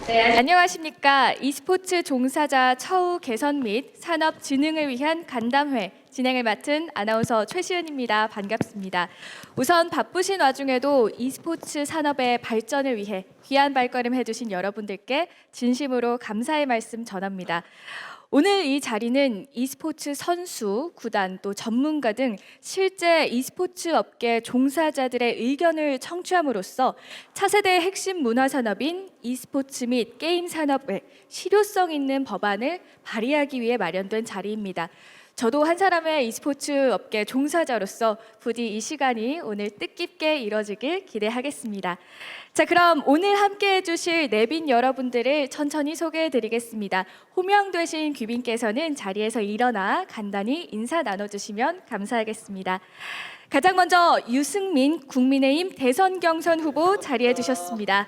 네, 안녕하십니까. e스포츠 종사자 처우 개선 및 산업 진흥을 위한 간담회 진행을 맡은 아나운서 최시은입니다. 반갑습니다. 우선 바쁘신 와중에도 e스포츠 산업의 발전을 위해 귀한 발걸음 해주신 여러분들께 진심으로 감사의 말씀 전합니다. 오늘 이 자리는 e스포츠 선수, 구단, 또 전문가 등 실제 e스포츠 업계 종사자들의 의견을 청취함으로써 차세대의 핵심 문화산업인 e스포츠 및 게임 산업의 실효성 있는 법안을 발의하기 위해 마련된 자리입니다. 저도 한 사람의 e스포츠 업계 종사자로서 부디 이 시간이 오늘 뜻깊게 이뤄지길 기대하겠습니다. 자, 그럼 오늘 함께해 주실 내빈 여러분들을 천천히 소개해 드리겠습니다. 호명되신 귀빈께서는 자리에서 일어나 간단히 인사 나눠주시면 감사하겠습니다. 가장 먼저 유승민 국민의힘 대선 경선 후보 자리해 주셨습니다.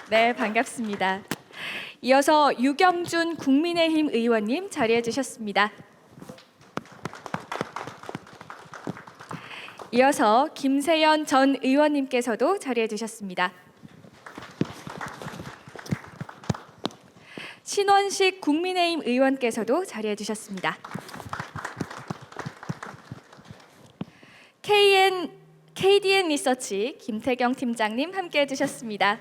네, 반갑습니다. 이어서 유경준 국민의힘 의원님 자리해 주셨습니다. 이어서 김세연 전 의원님께서도 자리해 주셨습니다. 신원식 국민의힘 의원께서도 자리해 주셨습니다. KDN 리서치 김태경 팀장님 함께해 주셨습니다.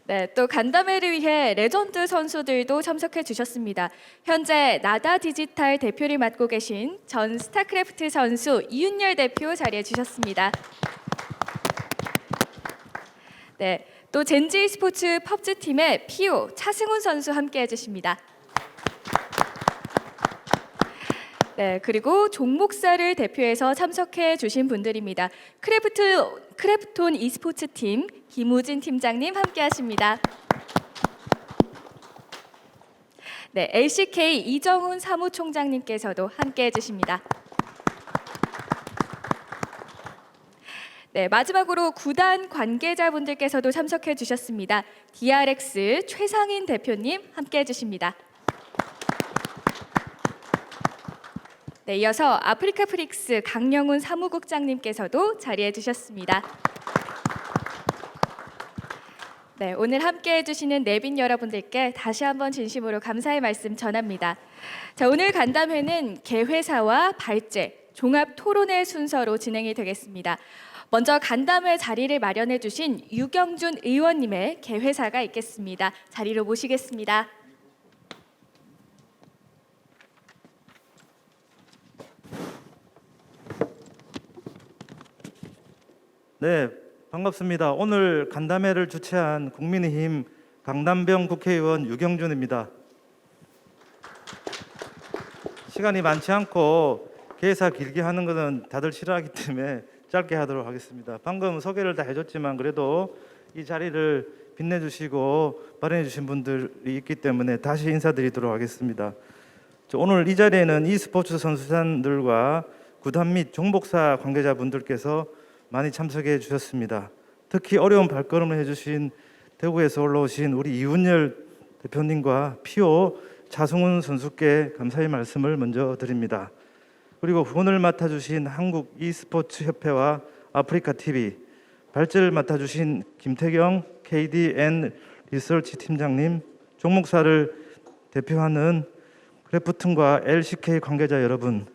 네, 또 간담회를 위해 레전드 선수들도 참석해 주셨습니다. 현재 나다 디지털 대표를 맡고 계신 전 스타크래프트 선수 이윤열 대표 자리해 주셨습니다. 네, 또 젠지 스포츠 펍즈 팀의 피오 차승훈 선수 함께해 주십니다. 네, 그리고 종목사를 대표해서 참석해 주신 분들입니다. 크래프톤 e스포츠 팀 김우진 팀장님 함께하십니다. 네, LCK 이정훈 사무총장님께서도 함께해 주십니다. 네, 마지막으로 구단 관계자분들께서도 참석해 주셨습니다. DRX 최상인 대표님 함께해 주십니다. 네, 이어서 아프리카 프릭스 강영훈 사무국장님께서도 자리해 주셨습니다. 네, 오늘 함께해 주시는 내빈 여러분들께 다시 한번 진심으로 감사의 말씀 전합니다. 자, 오늘 간담회는 개회사와 발제, 종합 토론회 순서로 진행이 되겠습니다. 먼저 간담회 자리를 마련해 주신 유경준 의원님의 개회사가 있겠습니다. 자리로 모시겠습니다. 네, 반갑습니다. 오늘 간담회를 주최한 국민의힘 강남병 국회의원 유경준입니다. 시간이 많지 않고 개사 길게 하는 것은 다들 싫어하기 때문에 짧게 하도록 하겠습니다. 방금 소개를 다 해줬지만 그래도 이 자리를 빛내주시고 발언해주신 분들이 있기 때문에 다시 인사드리도록 하겠습니다. 오늘 이 자리에는 e스포츠 선수단들과 구단 및 종목사 관계자분들께서 많이 참석해 주셨습니다. 특히 어려운 발걸음을 해주신 대구에서 올라오신 우리 이윤열 대표님과 피오 차승훈 선수께 감사의 말씀을 먼저 드립니다. 그리고 후원을 맡아주신 한국 e스포츠 협회와 아프리카 TV, 발제를 맡아주신 김태경 KDN 리서치 팀장님, 종목사를 대표하는 크래프톤과 LCK 관계자 여러분,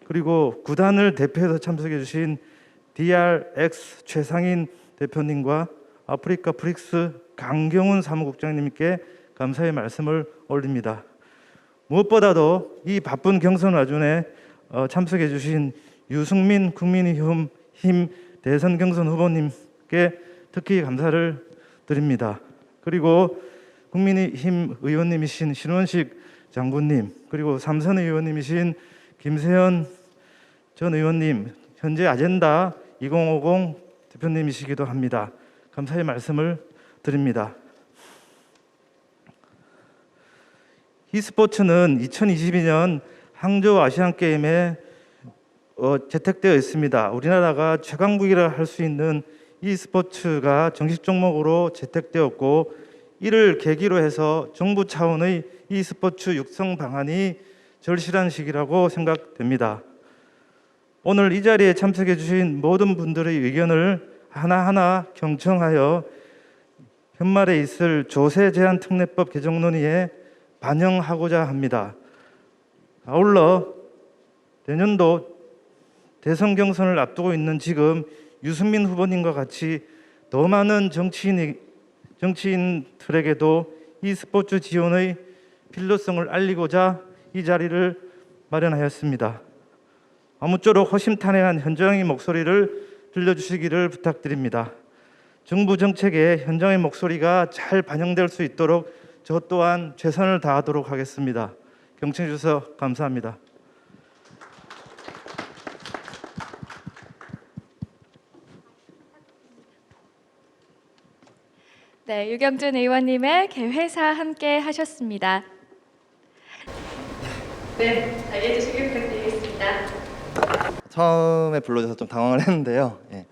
그리고 구단을 대표해서 참석해 주신 DRX 최상인 대표님과 아프리카 프릭스 강경훈 사무국장님께 감사의 말씀을 올립니다. 무엇보다도 이 바쁜 경선 와중에 참석해 주신 유승민 국민의힘 대선 경선 후보님께 특히 감사를 드립니다. 그리고 국민의힘 의원님이신 신원식 장군님, 그리고 삼선 의원님이신 김세연 전 의원님, 현재 아젠다 2050 대표님이시기도 합니다. 감사의 말씀을 드립니다. e스포츠는 2022년 항저우 아시안게임에 채택되어 있습니다. 우리나라가 최강국이라 할 수 있는 e스포츠가 정식 종목으로 채택되었고, 이를 계기로 해서 정부 차원의 e스포츠 육성 방안이 절실한 시기라고 생각됩니다. 오늘 이 자리에 참석해 주신 모든 분들의 의견을 하나하나 경청하여 현말에 있을 조세 제한 특례법 개정 논의에 반영하고자 합니다. 아울러 내년도 대선 경선을 앞두고 있는 지금 유승민 후보님과 같이 더 많은 정치인들에게도 이 스포츠 지원의 필요성을 알리고자 이 자리를 마련하였습니다. 아무쪼록 허심탄회한 현장의 목소리를 들려주시기를 부탁드립니다. 정부 정책에 현장의 목소리가 잘 반영될 수 있도록 저 또한 최선을 다하도록 하겠습니다. 경청해 주셔서 감사합니다. 네, 유경준 의원님의 개회사 함께 하셨습니다. 네, 알려주시길 부탁드리겠습니다. 처음에 불러줘서 좀 당황을 했는데요. 예.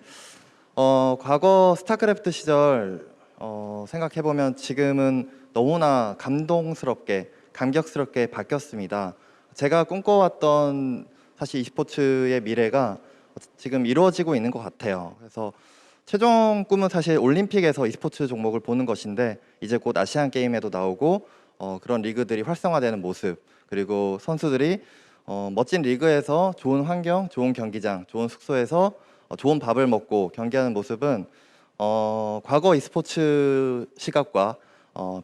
과거 스타크래프트 시절 생각해보면 지금은 너무나 감격스럽게 바뀌었습니다. 제가 꿈꿔왔던 사실 e스포츠의 미래가 지금 이루어지고 있는 것 같아요. 그래서 최종 꿈은 사실 올림픽에서 e스포츠 종목을 보는 것인데 이제 곧 아시안 게임에도 나오고 그런 리그들이 활성화되는 모습, 그리고 선수들이 멋진 리그에서 좋은 환경, 좋은 경기장, 좋은 숙소에서 좋은 밥을 먹고 경기하는 모습은 과거 e스포츠 시각과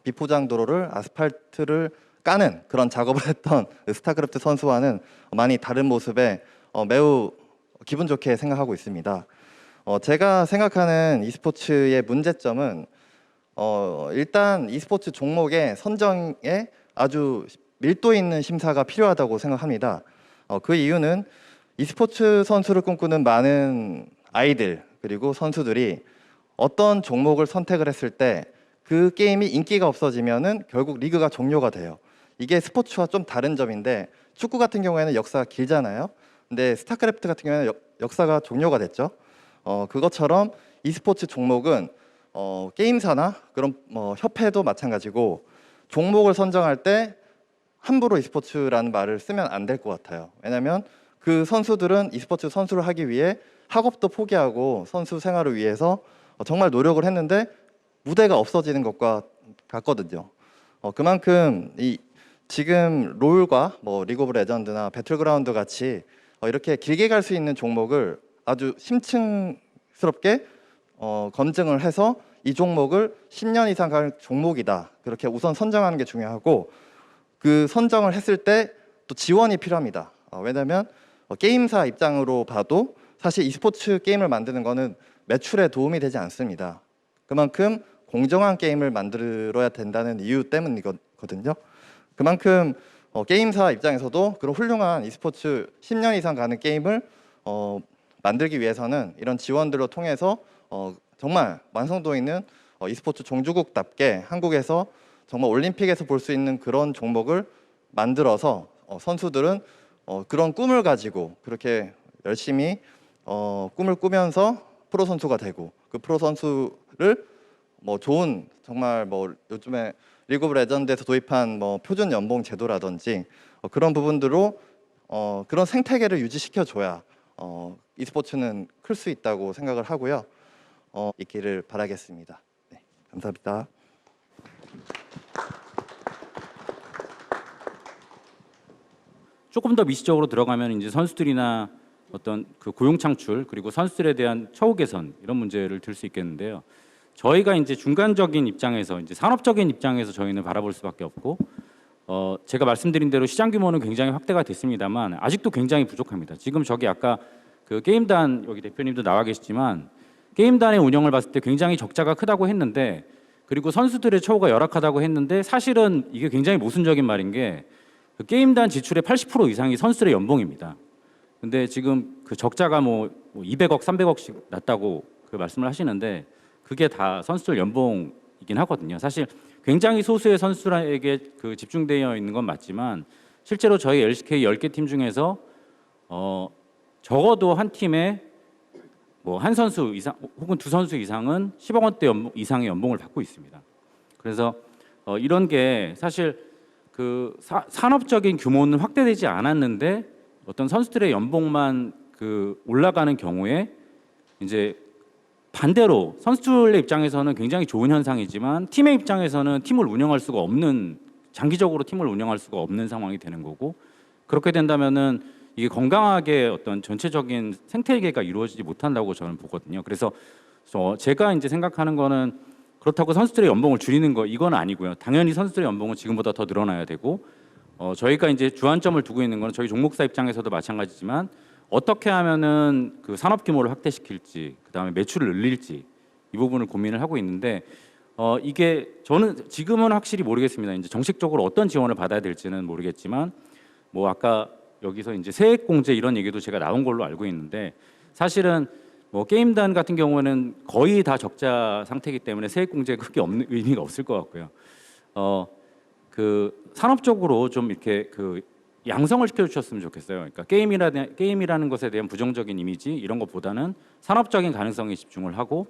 비포장 도로를 아스팔트를 까는 그런 작업을 했던 스타크래프트 선수와는 많이 다른 모습에 매우 기분 좋게 생각하고 있습니다. 제가 생각하는 e스포츠의 문제점은 일단 e스포츠 종목의 선정에 아주 밀도 있는 심사가 필요하다고 생각합니다. 그 이유는 e스포츠 선수를 꿈꾸는 많은 아이들 그리고 선수들이 어떤 종목을 선택을 했을 때 그 게임이 인기가 없어지면은 결국 리그가 종료가 돼요. 이게 스포츠와 좀 다른 점인데 축구 같은 경우에는 역사가 길잖아요. 근데 스타크래프트 같은 경우에는 역사가 종료가 됐죠. 그것처럼 e스포츠 종목은 게임사나 그런 협회도 마찬가지고 종목을 선정할 때 함부로 e스포츠라는 말을 쓰면 안 될 것 같아요. 왜냐하면 그 선수들은 e스포츠 선수를 하기 위해 학업도 포기하고 선수 생활을 위해서 정말 노력을 했는데 무대가 없어지는 것과 같거든요. 그만큼 지금 롤과 리그 오브 레전드나 배틀그라운드 같이 이렇게 길게 갈 수 있는 종목을 아주 심층스럽게 검증을 해서 이 종목을 10년 이상 갈 종목이다, 그렇게 우선 선정하는 게 중요하고, 그 선정을 했을 때 또 지원이 필요합니다. 왜냐하면 게임사 입장으로 봐도 사실 e스포츠 게임을 만드는 거는 매출에 도움이 되지 않습니다. 그만큼 공정한 게임을 만들어야 된다는 이유 때문이거든요. 그만큼 게임사 입장에서도 그런 훌륭한 e스포츠 10년 이상 가는 게임을 만들기 위해서는 이런 지원들을 통해서 정말 완성도 있는 e스포츠 종주국답게 한국에서 정말 올림픽에서 볼 수 있는 그런 종목을 만들어서 선수들은 그런 꿈을 가지고 그렇게 열심히 꿈을 꾸면서 프로 선수가 되고, 그 프로 선수를 좋은 정말 요즘에 리그 오브 레전드에서 도입한 표준 연봉 제도라든지 그런 부분들로 그런 생태계를 유지시켜 줘야 e스포츠는 클 수 있다고 생각을 하고요. 있기를 바라겠습니다. 네, 감사합니다. 조금 더 미시적으로 들어가면 이제 선수들이나 어떤 그 고용 창출, 그리고 선수들에 대한 처우 개선, 이런 문제를 들 수 있겠는데요. 저희가 이제 중간적인 입장에서, 이제 산업적인 입장에서 저희는 바라볼 수밖에 없고, 제가 말씀드린 대로 시장 규모는 굉장히 확대가 됐습니다만 아직도 굉장히 부족합니다. 지금 저기 아까 그 게임단 여기 대표님도 나와 계시지만 게임단의 운영을 봤을 때 굉장히 적자가 크다고 했는데, 그리고 선수들의 처우가 열악하다고 했는데, 사실은 이게 굉장히 모순적인 말인 게 그 게임단 지출의 80% 이상이 선수들의 연봉입니다. 근데 지금 그 적자가 200억, 300억씩 났다고 그 말씀을 하시는데, 그게 다 선수들 연봉이긴 하거든요. 사실 굉장히 소수의 선수들에게 그 집중되어 있는 건 맞지만, 실제로 저희 LCK 10개 팀 중에서 적어도 한 팀에 한 선수 이상 혹은 두 선수 이상은 10억 원대 이상의 연봉을 받고 있습니다. 그래서 이런 게 사실 그 산업적인 규모는 확대되지 않았는데 어떤 선수들의 연봉만 그 올라가는 경우에 이제 반대로 선수들의 입장에서는 굉장히 좋은 현상이지만 팀의 입장에서는 팀을 운영할 수가 없는, 장기적으로 팀을 운영할 수가 없는 상황이 되는 거고, 그렇게 된다면은 이게 건강하게 어떤 전체적인 생태계가 이루어지지 못한다고 저는 보거든요. 그래서 제가 이제 생각하는 거는 그렇다고 선수들의 연봉을 줄이는 거 이건 아니고요. 당연히 선수들의 연봉은 지금보다 더 늘어나야 되고, 저희가 이제 주안점을 두고 있는 거는 저희 종목사 입장에서도 마찬가지지만 어떻게 하면은 그 산업 규모를 확대시킬지, 그다음에 매출을 늘릴지 이 부분을 고민을 하고 있는데, 이게 저는 지금은 확실히 모르겠습니다. 이제 정식적으로 어떤 지원을 받아야 될지는 모르겠지만, 뭐 아까 여기서 이제 세액 공제 이런 얘기도 제가 나온 걸로 알고 있는데, 사실은 뭐 게임단 같은 경우에는 거의 다 적자 상태이기 때문에 세액 공제 크게 없는, 의미가 없을 것 같고요. 그 산업적으로 좀 이렇게 그 양성을 시켜주셨으면 좋겠어요. 그러니까 게임이라는 것에 대한 부정적인 이미지 이런 것보다는 산업적인 가능성에 집중을 하고,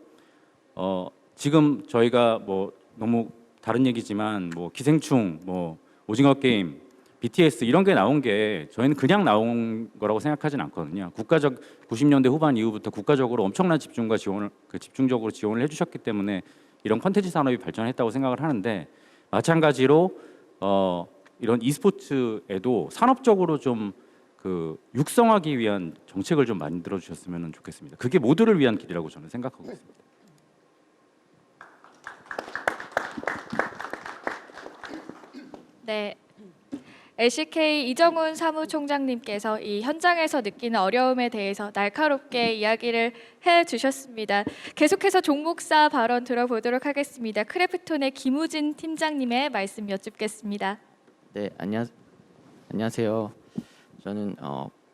지금 저희가 뭐 너무 다른 얘기지만 뭐 기생충, 뭐 오징어 게임, BTS 이런 게 나온 게 저희는 그냥 나온 거라고 생각하진 않거든요. 90년대 후반 이후부터 국가적으로 엄청난 집중과 지원을 집중적으로 지원을 해주셨기 때문에 이런 콘텐츠 산업이 발전했다고 생각을 하는데, 마찬가지로 이런 e스포츠에도 산업적으로 좀 그 육성하기 위한 정책을 좀 만들어 주셨으면 좋겠습니다. 그게 모두를 위한 길이라고 저는 생각하고 있습니다. 네. LCK 이정훈 사무총장님께서 이 현장에서 느끼는 어려움에 대해서 날카롭게 이야기를 해주셨습니다. 계속해서 종목사 발언 들어보도록 하겠습니다. 크래프톤의 김우진 팀장님의 말씀 여쭙겠습니다. 네, 안녕하세요. 저는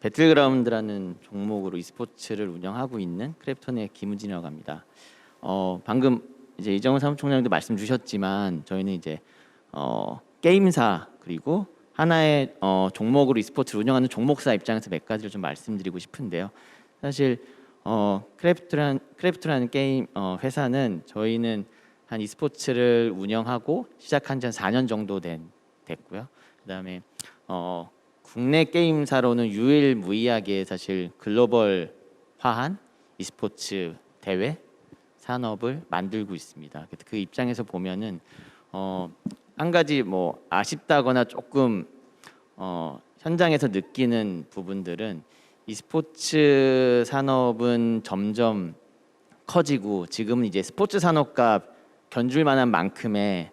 배틀그라운드라는 종목으로 e스포츠를 운영하고 있는 크래프톤의 김우진이라고 합니다. 방금 이제 이정훈 사무총장님도 말씀 주셨지만 저희는 이제 게임사 그리고 하나의 종목으로 e스포츠를 운영하는 종목사 입장에서 몇 가지를 좀 말씀드리고 싶은데요. 사실 크래프트라는 게임 회사는 저희는 한 e스포츠를 운영하고 시작한 지 한 4년 정도 됐고요. 그다음에 국내 게임사로는 유일무이하게 사실 글로벌화한 e스포츠 대회 산업을 만들고 있습니다. 그 입장에서 보면은 한 가지 뭐 아쉽다거나 조금 현장에서 느끼는 부분들은 e스포츠 산업은 점점 커지고 지금은 이제 스포츠 산업과 견줄 만한 만큼의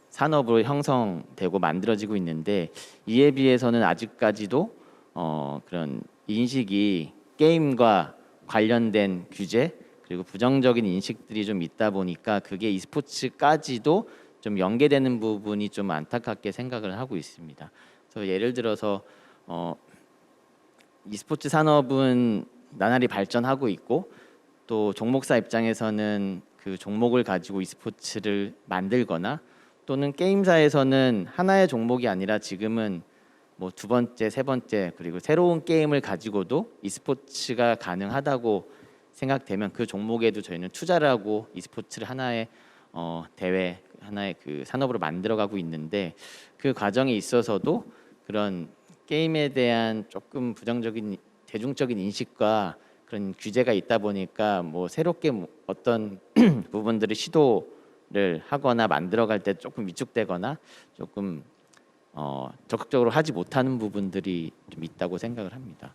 산업으로 형성되고 만들어지고 있는데, 이에 비해서는 아직까지도 그런 인식이 게임과 관련된 규제 그리고 부정적인 인식들이 좀 있다 보니까 그게 e스포츠까지도 좀 연계되는 부분이 좀 안타깝게 생각을 하고 있습니다. 그래서 예를 들어서 e스포츠 산업은 나날이 발전하고 있고, 또 종목사 입장에서는 그 종목을 가지고 e스포츠를 만들거나, 또는 게임사에서는 하나의 종목이 아니라 지금은 뭐 두 번째, 세 번째 그리고 새로운 게임을 가지고도 e스포츠가 가능하다고 생각되면 그 종목에도 저희는 투자를 하고 e스포츠를 하나의 대회, 하나의 그 산업으로 만들어가고 있는데, 그 과정에 있어서도 그런 게임에 대한 조금 부정적인 대중적인 인식과 그런 규제가 있다 보니까 뭐 새롭게 어떤 부분들을 시도를 하거나 만들어갈 때 조금 위축되거나 조금 적극적으로 하지 못하는 부분들이 좀 있다고 생각을 합니다.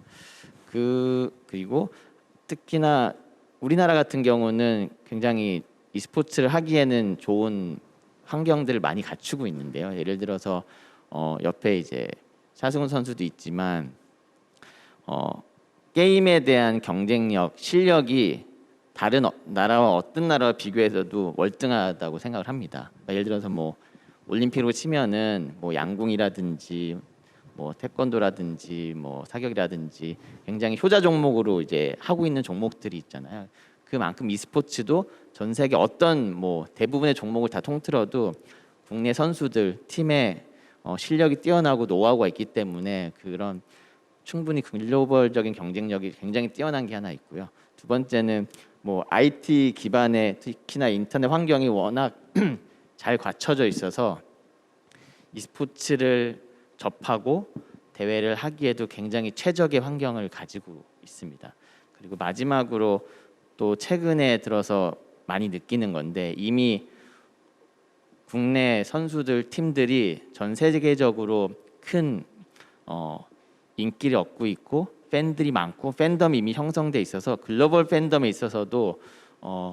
그리고 특히나 우리나라 같은 경우는 굉장히 e스포츠를 하기에는 좋은 환경들을 많이 갖추고 있는데요. 예를 들어서 옆에 이제 차승훈 선수도 있지만 게임에 대한 경쟁력, 실력이 다른 나라와 어떤 나라와 비교해서도 월등하다고 생각을 합니다. 그러니까 예를 들어서 뭐 올림픽으로 치면은 뭐 양궁이라든지 뭐 태권도라든지 뭐 사격이라든지 굉장히 효자 종목으로 이제 하고 있는 종목들이 있잖아요. 그만큼 e스포츠도 전 세계 어떤 뭐 대부분의 종목을 다 통틀어도 국내 선수들 팀의 실력이 뛰어나고 노하우가 있기 때문에 그런 충분히 글로벌적인 경쟁력이 굉장히 뛰어난 게 하나 있고요. 두 번째는 뭐 IT 기반의 특히나 인터넷 환경이 워낙 잘 갖춰져 있어서 e스포츠를 접하고 대회를 하기에도 굉장히 최적의 환경을 가지고 있습니다. 그리고 마지막으로 또 최근에 들어서 많이 느끼는 건데 이미 국내 선수들 팀들이 전 세계적으로 큰 인기를 얻고 있고 팬들이 많고 팬덤이 이미 형성돼 있어서 글로벌 팬덤에 있어서도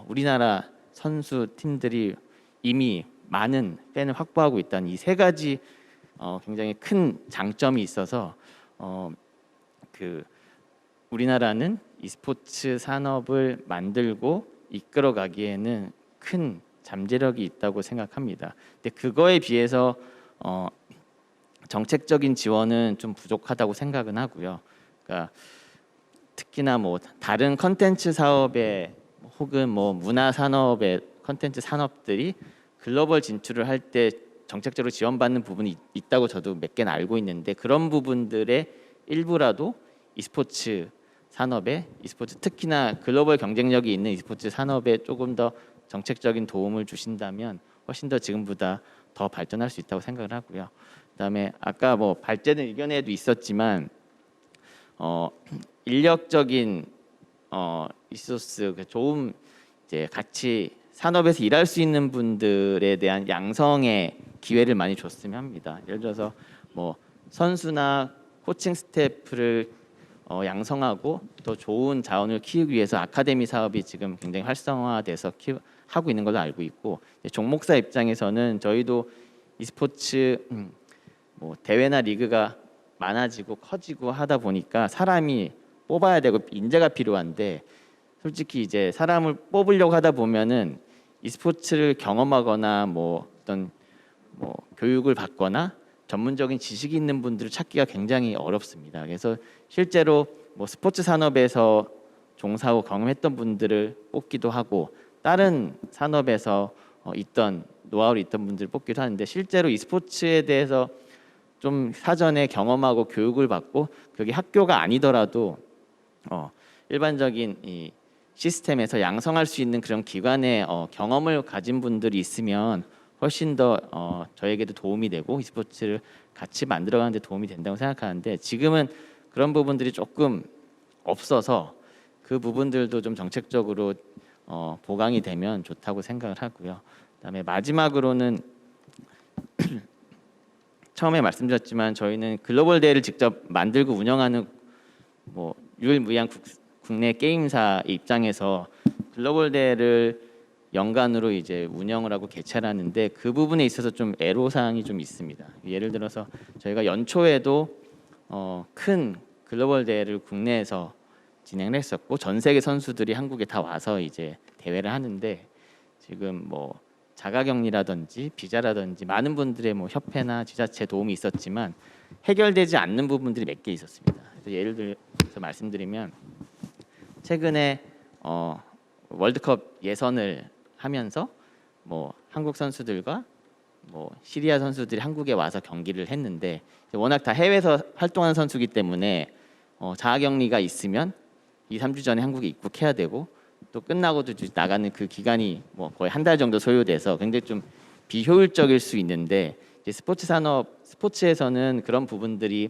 우리나라 선수 팀들이 이미 많은 팬을 확보하고 있다는 이 세 가지 굉장히 큰 장점이 있어서 그 우리나라는 e스포츠 산업을 만들고 이끌어가기에는 큰 잠재력이 있다고 생각합니다. 근데 그거에 비해서 정책적인 지원은 좀 부족하다고 생각은 하고요. 그러니까 특히나 뭐 다른 컨텐츠 사업에 혹은 뭐 문화 산업의 컨텐츠 산업들이 글로벌 진출을 할 때 정책적으로 지원받는 부분이 있다고 저도 몇 개는 알고 있는데 그런 부분들의 일부라도 e스포츠 산업에 e스포츠 특히나 글로벌 경쟁력이 있는 e스포츠 산업에 조금 더 정책적인 도움을 주신다면 훨씬 더 지금보다 더 발전할 수 있다고 생각을 하고요. 그다음에 아까 뭐 발제된 의견에도 있었지만 인력적인 리소스 좋은 이제 같이 산업에서 일할 수 있는 분들에 대한 양성의 기회를 많이 줬으면 합니다. 예를 들어서 뭐 선수나 코칭 스태프를 양성하고 더 좋은 자원을 키우기 위해서 아카데미 사업이 지금 굉장히 활성화돼서 하고 있는 걸로 알고 있고 종목사 입장에서는 저희도 e스포츠 뭐 대회나 리그가 많아지고 커지고 하다 보니까 사람이 뽑아야 되고 인재가 필요한데 솔직히 이제 사람을 뽑으려고 하다 보면은 e스포츠를 경험하거나 뭐 어떤 뭐 교육을 받거나 전문적인 지식이 있는 분들을 찾기가 굉장히 어렵습니다. 그래서 실제로 뭐 스포츠 산업에서 종사하고 경험했던 분들을 뽑기도 하고 다른 산업에서 있던 노하우를 있던 분들을 뽑기도 하는데 실제로 e스포츠에 대해서 좀 사전에 경험하고 교육을 받고 그게 학교가 아니더라도 일반적인 이 시스템에서 양성할 수 있는 그런 기관의 경험을 가진 분들이 있으면 훨씬 더 저에게도 도움이 되고 e스포츠를 같이 만들어가는 데 도움이 된다고 생각하는데 지금은 그런 부분들이 조금 없어서 그 부분들도 좀 정책적으로 보강이 되면 좋다고 생각을 하고요. 그다음에 마지막으로는 처음에 말씀드렸지만 저희는 글로벌 대회를 직접 만들고 운영하는 뭐 유일무이한 국내 게임사 입장에서 글로벌 대회를 연간으로 이제 운영을 하고 개최를 하는데 그 부분에 있어서 좀 애로사항이 좀 있습니다. 예를 들어서 저희가 연초에도 큰 글로벌 대회를 국내에서 진행을 했었고 전 세계 선수들이 한국에 다 와서 이제 대회를 하는데 지금 뭐 자가격리라든지 비자라든지 많은 분들의 뭐 협회나 지자체 도움이 있었지만 해결되지 않는 부분들이 몇 개 있었습니다. 그래서 예를 들어서 말씀드리면 최근에 월드컵 예선을 하면서 뭐 한국 선수들과 뭐 시리아 선수들이 한국에 와서 경기를 했는데 워낙 다 해외에서 활동하는 선수이기 때문에 자가격리가 있으면 2, 3주 전에 한국에 입국해야 되고 또 끝나고도 나가는 그 기간이 뭐 거의 한 달 정도 소요돼서 굉장히 좀 비효율적일 수 있는데 이제 스포츠 산업 스포츠에서는 그런 부분들이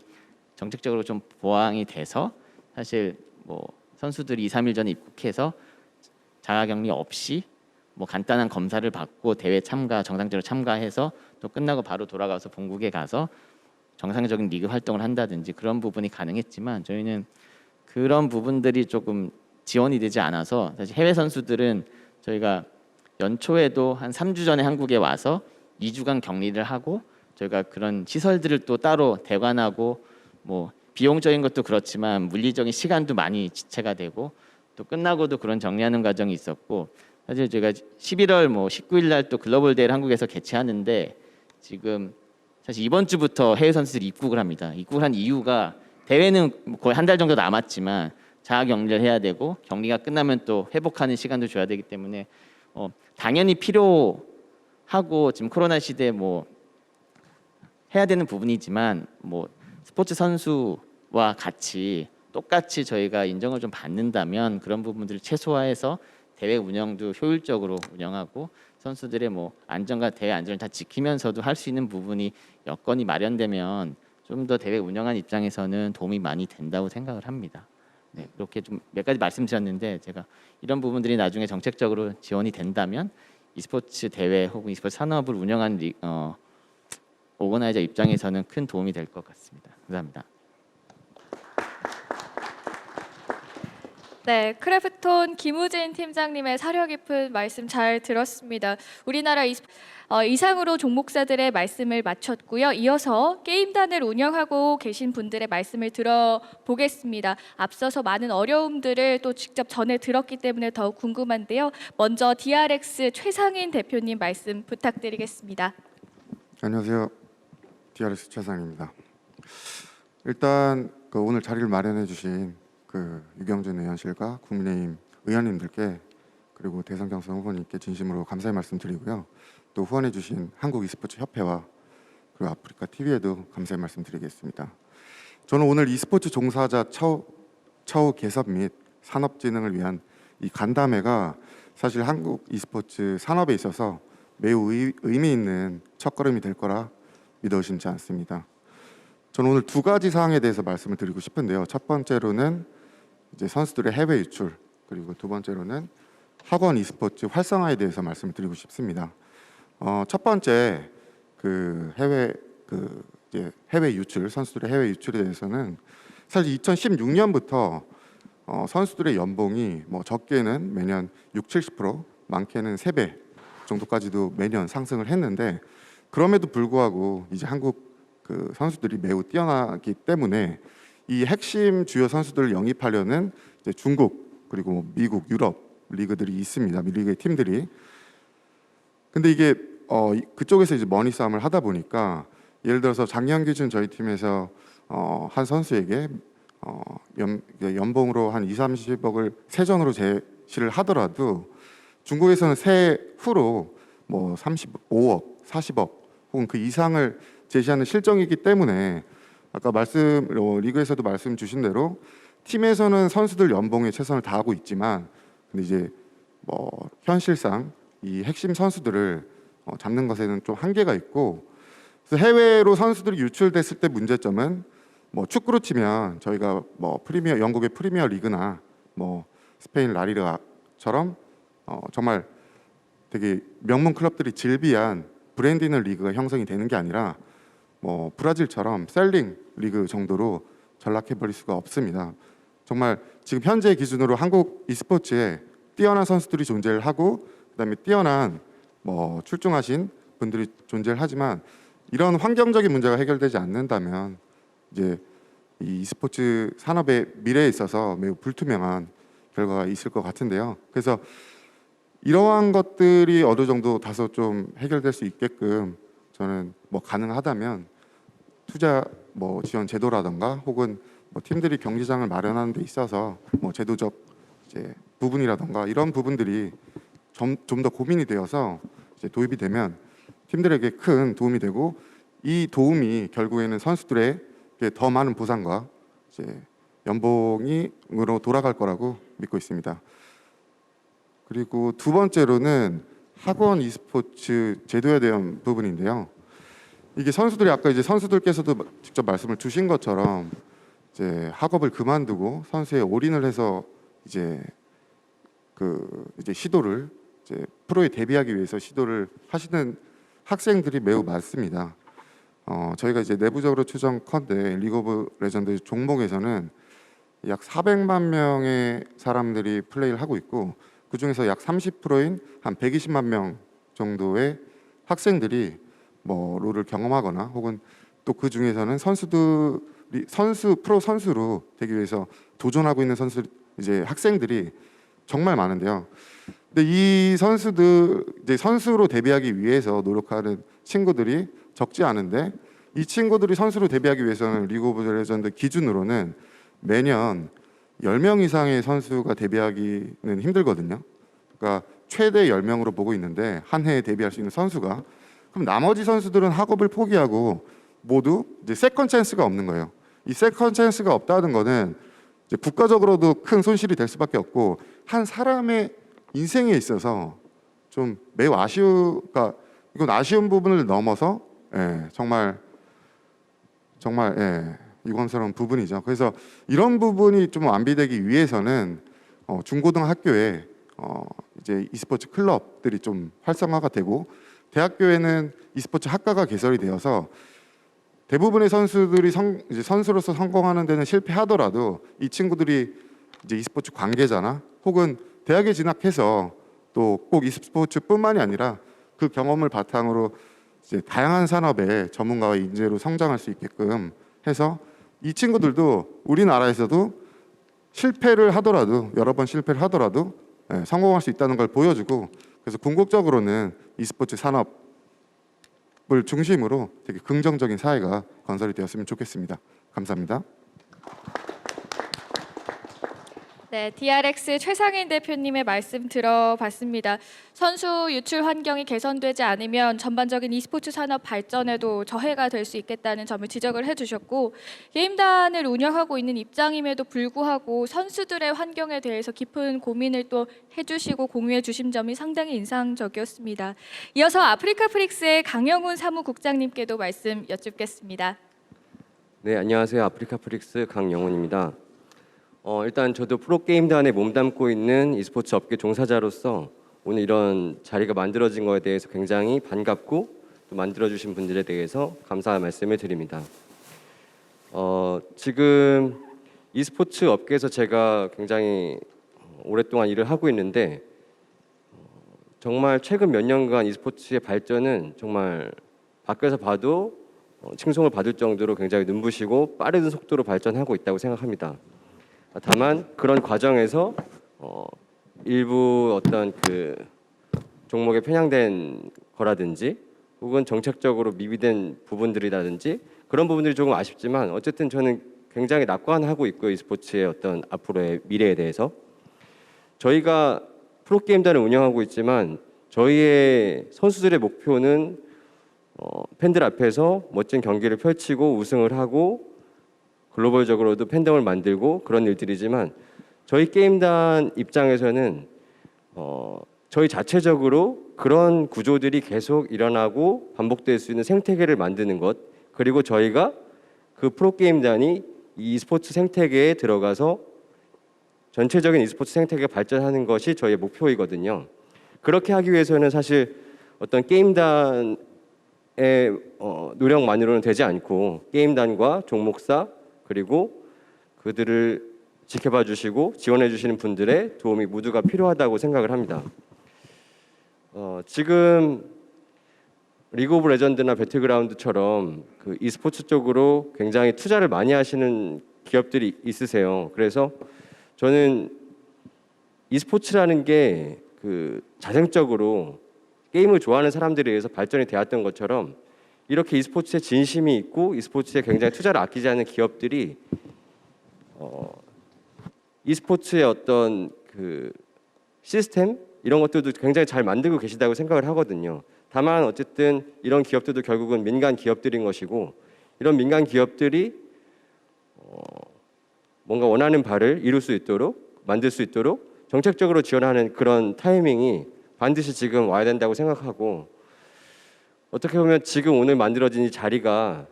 정책적으로 좀 보완이 돼서 사실 뭐 선수들이 2, 3일 전에 입국해서 자가격리 없이 뭐 간단한 검사를 받고 대회 정상적으로 참가해서 또 끝나고 바로 돌아가서 본국에 가서 정상적인 리그 활동을 한다든지 그런 부분이 가능했지만 저희는 그런 부분들이 조금 지원이 되지 않아서 사실 해외 선수들은 저희가 연초에도 한 3주 전에 한국에 와서 2주간 격리를 하고 저희가 그런 시설들을 또 따로 대관하고 뭐 비용적인 것도 그렇지만 물리적인 시간도 많이 지체가 되고 또 끝나고도 그런 정리하는 과정이 있었고 사실 저희가 11월 뭐 19일 날 또 글로벌 대회를 한국에서 개최하는데 지금 사실 이번 주부터 해외 선수들이 입국을 합니다. 입국을 한 이유가 대회는 거의 한 달 정도 남았지만 자가격리를 해야 되고 격리가 끝나면 또 회복하는 시간도 줘야 되기 때문에 당연히 필요하고 지금 코로나 시대에 뭐 해야 되는 부분이지만 뭐 스포츠 선수와 같이 똑같이 저희가 인정을 좀 받는다면 그런 부분들을 최소화해서 대회 운영도 효율적으로 운영하고 선수들의 뭐 안전과 대회 안전을 다 지키면서도 할 수 있는 부분이 여건이 마련되면 좀 더 대회 운영하는 입장에서는 도움이 많이 된다고 생각을 합니다. 네, 이렇게 좀 몇 가지 말씀드렸는데 제가 이런 부분들이 나중에 정책적으로 지원이 된다면 e스포츠 대회 혹은 e스포츠 산업을 운영하는 오거나이저 입장에서는 큰 도움이 될 것 같습니다. 감사합니다. 네, 크래프톤 김우진 팀장님의 사려 깊은 말씀 잘 들었습니다. 우리나라 이상으로 종목사들의 말씀을 마쳤고요. 이어서 게임단을 운영하고 계신 분들의 말씀을 들어보겠습니다. 앞서서 많은 어려움들을 또 직접 전해 들었기 때문에 더욱 궁금한데요. 먼저 DRX 최상인 대표님 말씀 부탁드리겠습니다. 안녕하세요. DRX 최상입니다. 일단 오늘 자리를 마련해 주신 유경준 의원실과 국민의힘 의원님들께 그리고 대선경선 후보님께 진심으로 감사의 말씀드리고요. 또 후원해 주신 한국 e스포츠 협회와 그리고 아프리카 TV에도 감사의 말씀드리겠습니다. 저는 오늘 e스포츠 종사자 처우 개선 및 산업 진흥을 위한 이 간담회가 사실 한국 e스포츠 산업에 있어서 매우 의미 있는 첫걸음이 될 거라 믿어 의심치 않습니다. 저는 오늘 두 가지 사항에 대해서 말씀을 드리고 싶은데요. 첫 번째로는 이제 선수들의 해외 유출, 그리고 두 번째로는 학원 e스포츠 활성화에 대해서 말씀을 드리고 싶습니다. 첫 번째 해외 유출, 선수들의 해외 유출에 대해서는 사실 2016년부터 선수들의 연봉이 뭐 적게는 매년 60-70%, 많게는 3배 정도까지도 매년 상승을 했는데, 그럼에도 불구하고 이제 한국 선수들이 매우 뛰어나기 때문에 이 핵심 주요 선수들을 영입하려는 이제 중국 그리고 미국, 유럽 리그들이 있습니다. 리그의 팀들이. 근데 이게 그쪽에서 이제 머니 싸움을 하다 보니까 예를 들어서 작년 기준 저희 팀에서 한 선수에게 연봉으로 한 2-30억을 세전으로 제시를 하더라도 중국에서는 세후로 뭐 35억, 40억 혹은 그 이상을 제시하는 실정이기 때문에 아까 리그에서도 말씀 주신 대로 팀에서는 선수들 연봉에 최선을 다하고 있지만, 근데 이제 뭐 현실상 이 핵심 선수들을 잡는 것에는 좀 한계가 있고, 그래서 해외로 선수들이 유출됐을 때 문제점은 뭐 축구로 치면 저희가 뭐 영국의 프리미어 리그나 뭐 스페인 라리가처럼 정말 되게 명문 클럽들이 질비한 브랜드 있는 리그가 형성이 되는 게 아니라 뭐 브라질처럼 셀링 리그 정도로 전락해 버릴 수가 없습니다. 정말 지금 현재 기준으로 한국 e스포츠에 뛰어난 선수들이 존재를 하고 그다음에 뛰어난 뭐 출중하신 분들이 존재를 하지만 이런 환경적인 문제가 해결되지 않는다면 이제 이 e스포츠 산업의 미래에 있어서 매우 불투명한 결과가 있을 것 같은데요. 그래서 이러한 것들이 어느 정도 다소 좀 해결될 수 있게끔 저는 뭐 가능하다면 투자 뭐 지원 제도라던가 혹은 뭐 팀들이 경기장을 마련하는 데 있어서 뭐 제도적 이제 부분이라던가 이런 부분들이 좀 더 고민이 되어서 이제 도입이 되면 팀들에게 큰 도움이 되고, 이 도움이 결국에는 선수들의 더 많은 보상과 이제 연봉으로 돌아갈 거라고 믿고 있습니다. 그리고 두 번째로는 학원 e스포츠 제도에 대한 부분인데요. 이게 선수들이 아까 이제 선수들께서도 직접 말씀을 주신 것처럼 이제 학업을 그만두고 선수에 올인을 해서 이제 시도를 이제 프로에 데뷔하기 위해서 시도를 하시는 학생들이 매우 많습니다. 저희가 이제 내부적으로 추정컨대 리그 오브 레전드 종목에서는 약 400만 명의 사람들이 플레이를 하고 있고, 그 중에서 약 30%인 한 120만 명 정도의 학생들이 뭐 롤을 경험하거나 혹은 또 그 중에서는 프로 선수로 되기 위해서 도전하고 있는 이제 학생들이 정말 많은데요. 근데 이 선수들 이제 선수로 데뷔하기 위해서 노력하는 친구들이 적지 않은데, 이 친구들이 선수로 데뷔하기 위해서는 리그 오브 레전드 기준으로는 매년 10명 이상의 선수가 데뷔하기는 힘들거든요. 그러니까 최대 10명으로 보고 있는데 한 해에 데뷔할 수 있는 선수가, 그럼 나머지 선수들은 학업을 포기하고 모두 이제 세컨 찬스가 없는 거예요. 이 세컨 찬스가 없다는 거는 이제 국가적으로도 큰 손실이 될 수밖에 없고, 한 사람의 인생에 있어서 좀 매우 그러니까 이건 아쉬운 부분을 넘어서 정말 정말 유감스러운 부분이죠. 그래서 이런 부분이 좀 완비되기 위해서는 중고등학교에 이제 e스포츠 클럽들이 좀 활성화가 되고 대학교에는 e스포츠 학과가 개설이 되어서 대부분의 선수들이 이제 선수로서 성공하는 데는 실패하더라도 이 친구들이 이제 e스포츠 관계자나 혹은 대학에 진학해서 또 꼭 e스포츠뿐만이 아니라 그 경험을 바탕으로 이제 다양한 산업의 전문가와 인재로 성장할 수 있게끔 해서 이 친구들도 우리나라에서도 실패를 하더라도 여러 번 실패를 하더라도 성공할 수 있다는 걸 보여주고 그래서 궁극적으로는 e스포츠 산업을 중심으로 되게 긍정적인 사회가 건설이 되었으면 좋겠습니다. 감사합니다. 네, DRX 최상인 대표님의 말씀 들어봤습니다. 선수 유출 환경이 개선되지 않으면 전반적인 e스포츠 산업 발전에도 저해가 될 수 있겠다는 점을 지적을 해주셨고 게임단을 운영하고 있는 입장임에도 불구하고 선수들의 환경에 대해서 깊은 고민을 또 해주시고 공유해 주신 점이 상당히 인상적이었습니다. 이어서 아프리카 프릭스의 강영훈 사무국장님께도 말씀 여쭙겠습니다. 네, 안녕하세요. 아프리카 프릭스 강영훈입니다. 일단 저도 프로게임단에 몸담고 있는 e스포츠 업계 종사자로서 오늘 이런 자리가 만들어진 거에 대해서 굉장히 반갑고 또 만들어주신 분들에 대해서 감사의 말씀을 드립니다. 지금 e스포츠 업계에서 제가 굉장히 오랫동안 일을 하고 있는데 정말 최근 몇 년간 e스포츠의 발전은 정말 밖에서 봐도 칭송을 받을 정도로 굉장히 눈부시고 빠른 속도로 발전하고 있다고 생각합니다. 다만 그런 과정에서 일부 어떤 그 종목에 편향된 거라든지 혹은 정책적으로 미비된 부분들이라든지 그런 부분들이 조금 아쉽지만 어쨌든 저는 굉장히 낙관하고 있고 e스포츠의 어떤 앞으로의 미래에 대해서 저희가 프로게임단을 운영하고 있지만 저희의 선수들의 목표는 팬들 앞에서 멋진 경기를 펼치고 우승을 하고 글로벌적으로도 팬덤을 만들고 그런 일들이지만 저희 게임단 입장에서는 저희 자체적으로 그런 구조들이 계속 일어나고 반복될 수 있는 생태계를 만드는 것 그리고 저희가 그 프로게임단이 이 e스포츠 생태계에 들어가서 전체적인 e스포츠 생태계가 발전하는 것이 저희의 목표이거든요. 그렇게 하기 위해서는 사실 어떤 게임단의 노력만으로는 되지 않고 게임단과 종목사 그리고 그들을 지켜봐 주시고 지원해 주시는 분들의 도움이 모두가 필요하다고 생각을 합니다. 지금 리그 오브 레전드나 배틀그라운드처럼 그 e스포츠 쪽으로 굉장히 투자를 많이 하시는 기업들이 있으세요. 그래서 저는 e스포츠라는 게 그 자생적으로 게임을 좋아하는 사람들에 의해서 발전이 되었던 것처럼 이렇게 e스포츠에 진심이 있고 e스포츠에 굉장히 투자를 아끼지 않는 기업들이 e스포츠의 어떤 그 시스템 이런 것들도 굉장히 잘 만들고 계시다고 생각을 하거든요. 다만 어쨌든 이런 기업들도 결국은 민간 기업들인 것이고 이런 민간 기업들이 뭔가 원하는 바를 이룰 수 있도록 만들 수 있도록 정책적으로 지원하는 그런 타이밍이 반드시 지금 와야 된다고 생각하고 어떻게 보면 지금 오늘 만들어진 이 자리가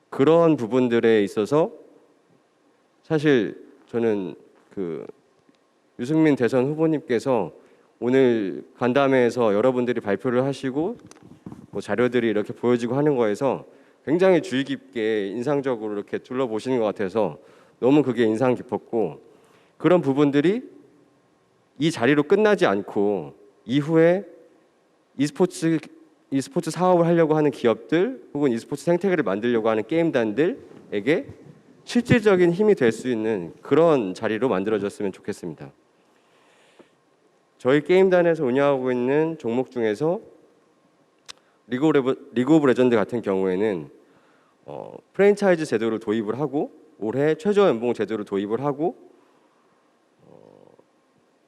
그런 부분들에 있어서 사실 저는 그 유승민 대선 후보님께서 오늘 간담회에서 여러분들이 발표를 하시고 뭐 자료들이 이렇게 보여지고 하는 거에서 굉장히 주의 깊게 인상적으로 이렇게 둘러보시는 것 같아서 너무 그게 인상 깊었고 그런 부분들이 이 자리로 끝나지 않고 이후에 e스포츠 사업을 하려고 하는 기업들 혹은 e스포츠 생태계를 만들려고 하는 게임단들에게 실질적인 힘이 될 수 있는 그런 자리로 만들어졌으면 좋겠습니다. 저희 게임단에서 운영하고 있는 종목 중에서 리그 오브 레전드 같은 경우에는 프랜차이즈 제도를 도입을 하고 올해 최저 연봉 제도를 도입을 하고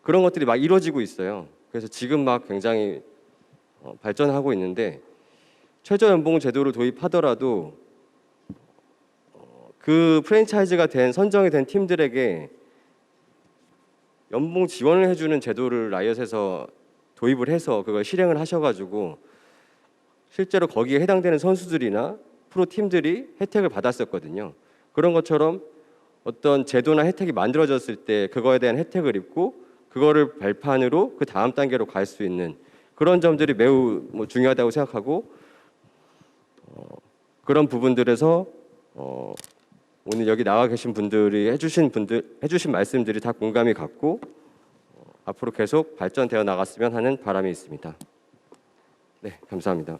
그런 것들이 막 이루어지고 있어요. 그래서 지금 막 굉장히 발전하고 있는데 최저 연봉 제도를 도입하더라도 그 프랜차이즈가 선정이 된 팀들에게 연봉 지원을 해주는 제도를 라이엇에서 도입을 해서 그걸 실행을 하셔가지고 실제로 거기에 해당되는 선수들이나 프로 팀들이 혜택을 받았었거든요. 그런 것처럼 어떤 제도나 혜택이 만들어졌을 때 그거에 대한 혜택을 입고 그거를 발판으로 그 다음 단계로 갈 수 있는 그런 점들이 매우 중요하다고 생각하고 그런 부분들에서 오늘 여기 나와 계신 분들이 해주신 말씀들이 다 공감이 갔고 앞으로 계속 발전되어 나갔으면 하는 바람이 있습니다. 네, 감사합니다.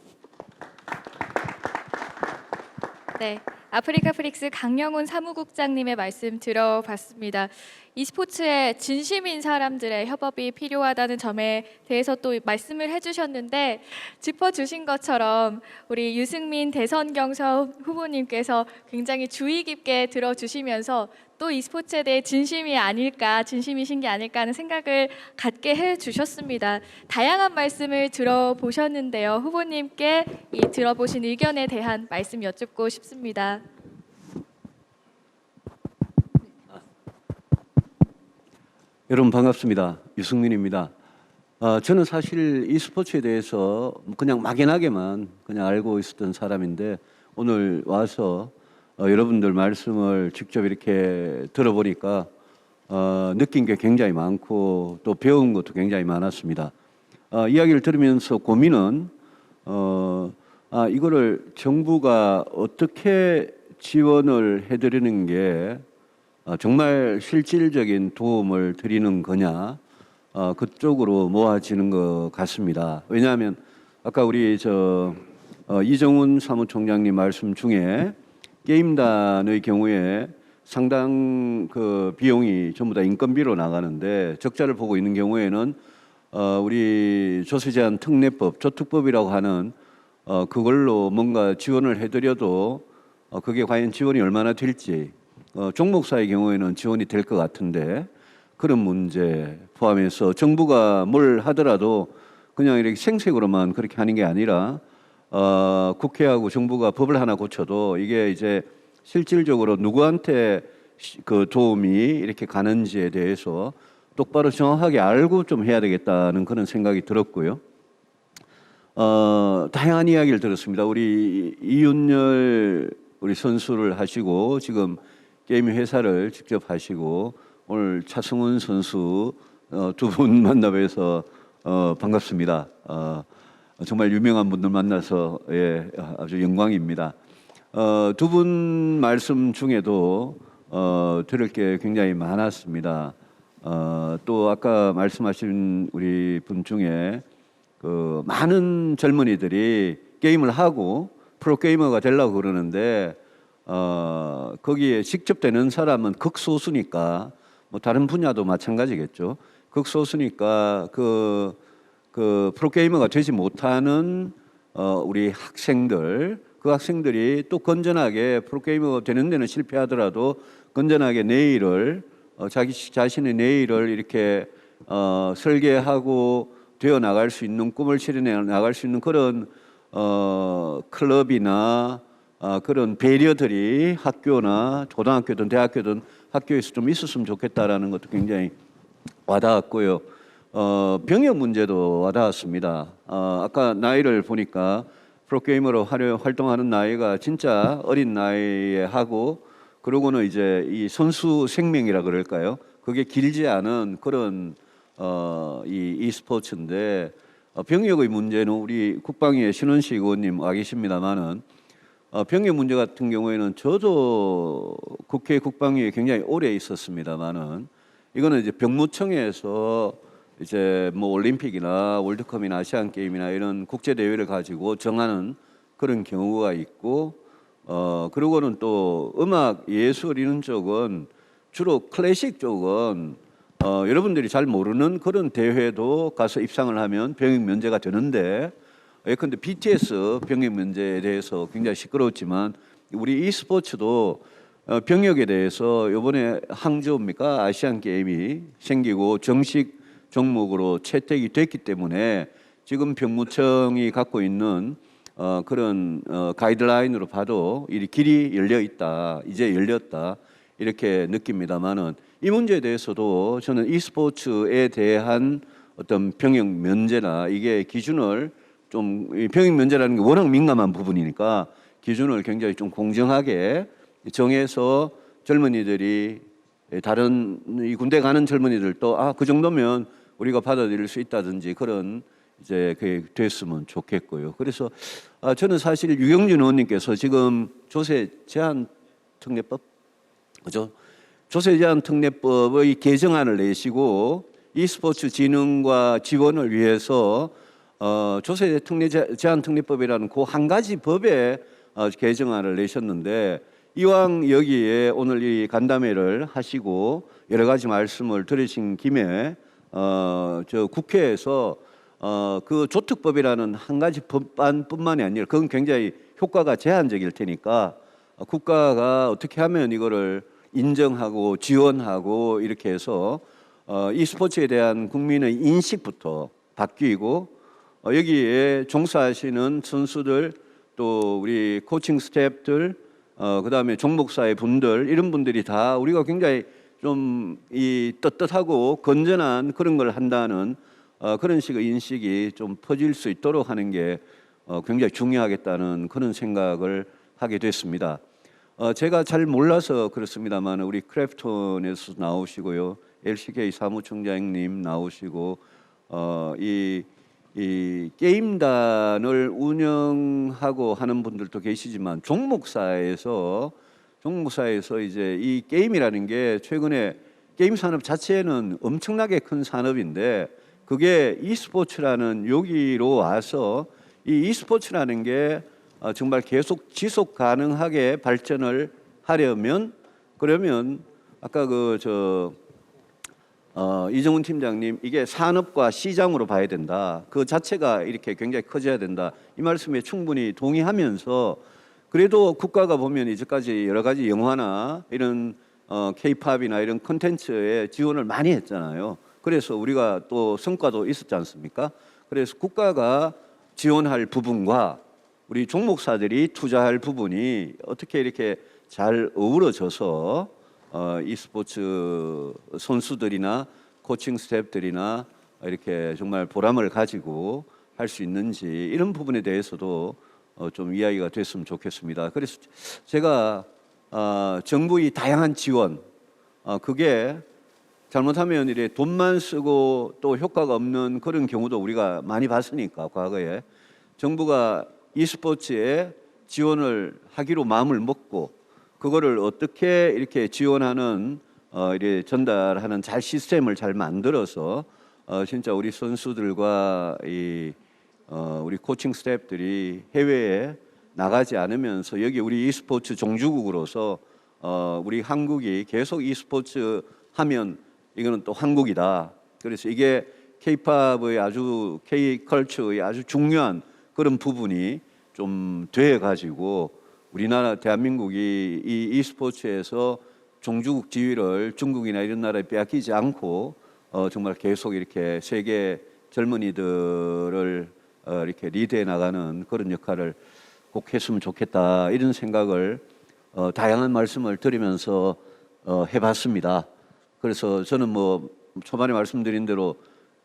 네, 아프리카 프릭스 강영훈 사무국장님의 말씀 들어봤습니다. e스포츠에 진심인 사람들의 협업이 필요하다는 점에 대해서 또 말씀을 해주셨는데 짚어주신 것처럼 우리 유승민 대선경선 후보님께서 굉장히 주의 깊게 들어주시면서 또 e스포츠에 대해 진심이신 게 아닐까 하는 생각을 갖게 해주셨습니다. 다양한 말씀을 들어보셨는데요. 후보님께 이 들어보신 의견에 대한 말씀 여쭙고 싶습니다. 여러분 반갑습니다. 유승민입니다. 저는 사실 e스포츠에 대해서 그냥 막연하게만 그냥 알고 있었던 사람인데 오늘 와서 여러분들 말씀을 직접 이렇게 들어보니까 느낀 게 굉장히 많고 또 배운 것도 굉장히 많았습니다. 이야기를 들으면서 고민은 이거를 정부가 어떻게 지원을 해드리는 게 정말 실질적인 도움을 드리는 거냐 그쪽으로 모아지는 것 같습니다. 왜냐하면 아까 우리 이정훈 사무총장님 말씀 중에 게임단의 경우에 상당 그 비용이 전부 다 인건비로 나가는데 적자를 보고 있는 경우에는 우리 조세제한 특례법 조특법이라고 하는 그걸로 뭔가 지원을 해드려도 그게 과연 지원이 얼마나 될지 종목사의 경우에는 지원이 될 것 같은데 그런 문제 포함해서 정부가 뭘 하더라도 그냥 이렇게 생색으로만 그렇게 하는 게 아니라 국회하고 정부가 법을 하나 고쳐도 이게 이제 실질적으로 누구한테 그 도움이 이렇게 가는지에 대해서 똑바로 정확하게 알고 좀 해야 되겠다는 그런 생각이 들었고요. 다양한 이야기를 들었습니다. 우리 이윤열 우리 선수를 하시고 지금 게임 회사를 직접 하시고 오늘 차승훈 선수 두 분 만나뵈서 반갑습니다. 정말 유명한 분들 만나서 아주 영광입니다. 두 분 말씀 중에도 들을 게 굉장히 많았습니다. 또 아까 말씀하신 우리 분 중에 그 많은 젊은이들이 게임을 하고 프로게이머가 되려고 그러는데 거기에 직접 되는 사람은 극소수니까 뭐 다른 분야도 마찬가지겠죠. 극소수니까 그 프로게이머가 되지 못하는 우리 학생들 그 학생들이 또 건전하게 프로게이머가 되는 데는 실패하더라도 건전하게 내일을 자기 자신의 내일을 이렇게 설계하고 되어 나갈 수 있는 꿈을 실현해 나갈 수 있는 그런 클럽이나 그런 배려들이 학교나 고등학교든 대학교든 학교에서 좀 있었으면 좋겠다라는 것도 굉장히 와닿았고요. 병역 문제도 와닿았습니다. 아까 나이를 보니까 프로게이머로 활동하는 나이가 진짜 어린 나이에 하고 그러고는 이제 이 선수 생명이라 그럴까요? 그게 길지 않은 그런 이 e스포츠인데 병역의 문제는 우리 국방위의 신원식 의원님 와 계십니다만은 병역 문제 같은 경우에는 저도 국회 국방위에 굉장히 오래 있었습니다만은 이거는 이제 병무청에서 이제 뭐 올림픽이나 월드컵이나 아시안 게임이나 이런 국제 대회를 가지고 정하는 그런 경우가 있고 그리고는 또 음악 예술 이런 쪽은 주로 클래식 쪽은 여러분들이 잘 모르는 그런 대회도 가서 입상을 하면 병역 면제가 되는데 예컨대 BTS 병역 면제에 대해서 굉장히 시끄러웠지만 우리 e스포츠도 병역에 대해서 이번에 항저우입니까 아시안 게임이 생기고 정식 종목으로 채택이 됐기 때문에 지금 병무청이 갖고 있는 그런 가이드라인으로 봐도 이 길이 열려 있다 이제 열렸다 이렇게 느낍니다만은 이 문제에 대해서도 저는 e스포츠에 대한 어떤 병역 면제나 이게 기준을 좀 병역 면제라는 게 워낙 민감한 부분이니까 기준을 굉장히 좀 공정하게 정해서 젊은이들이 다른 이 군대 가는 젊은이들도 그 정도면 우리가 받아들일 수 있다든지 그런 이제 그게 됐으면 좋겠고요. 그래서 저는 사실 유경준 의원님께서 지금 조세 제한 특례법 그죠? 조세 제한 특례법의 개정안을 내시고 e스포츠 진흥과 지원을 위해서 조세 제한 특례법이라는 그 한 가지 법에 개정안을 내셨는데 이왕 여기에 오늘 이 간담회를 하시고 여러 가지 말씀을 들으신 김에 저 국회에서 그 조특법이라는 한 가지 법안뿐만이 아니라 그건 굉장히 효과가 제한적일 테니까 국가가 어떻게 하면 이거를 인정하고 지원하고 이렇게 해서 e스포츠에 대한 국민의 인식부터 바뀌고 여기에 종사하시는 선수들 또 우리 코칭 스태프들 그다음에 종목사의 분들 이런 분들이 다 우리가 굉장히 좀 이 떳떳하고 건전한 그런 걸 한다는 그런 식의 인식이 좀 퍼질 수 있도록 하는 게 굉장히 중요하겠다는 그런 생각을 하게 됐습니다. 제가 잘 몰라서 그렇습니다만 우리 크래프톤에서 나오시고요, LCK 사무총장님 나오시고 이 게임단을 운영하고 하는 분들도 계시지만 종목사에서 이제 이 게임이라는 게 최근에 게임 산업 자체는 엄청나게 큰 산업인데 그게 e스포츠라는 여기로 와서 이 e스포츠라는 게 정말 계속 지속 가능하게 발전을 하려면 그러면 아까 이정훈 팀장님 이게 산업과 시장으로 봐야 된다. 그 자체가 이렇게 굉장히 커져야 된다. 이 말씀에 충분히 동의하면서 그래도 국가가 보면 이제까지 여러 가지 영화나 이런 K-팝이나 이런 콘텐츠에 지원을 많이 했잖아요. 그래서 우리가 또 성과도 있었지 않습니까? 그래서 국가가 지원할 부분과 우리 종목사들이 투자할 부분이 어떻게 이렇게 잘 어우러져서 e스포츠 선수들이나 코칭 스태프들이나 이렇게 정말 보람을 가지고 할 수 있는지 이런 부분에 대해서도 좀 이야기가 됐으면 좋겠습니다. 그래서 제가 정부의 다양한 지원 그게 잘못하면 이래 돈만 쓰고 또 효과가 없는 그런 경우도 우리가 많이 봤으니까 과거에 정부가 e스포츠에 지원을 하기로 마음을 먹고 그거를 어떻게 이렇게 지원하는 이렇게 전달하는 잘 시스템을 잘 만들어서 진짜 우리 선수들과 우리 코칭 스태프들이 해외에 나가지 않으면서 여기 우리 e스포츠 종주국으로서 우리 한국이 계속 e스포츠 하면 이거는 또 한국이다. 그래서 이게 K-팝의 아주 K-컬처의 아주 중요한 그런 부분이 좀 돼 가지고 우리나라 대한민국이 이 e스포츠에서 종주국 지위를 중국이나 이런 나라에 빼앗기지 않고 정말 계속 이렇게 세계 젊은이들을 이렇게 리드해 나가는 그런 역할을 꼭 했으면 좋겠다 이런 생각을 다양한 말씀을 드리면서 해봤습니다. 그래서 저는 뭐 초반에 말씀드린 대로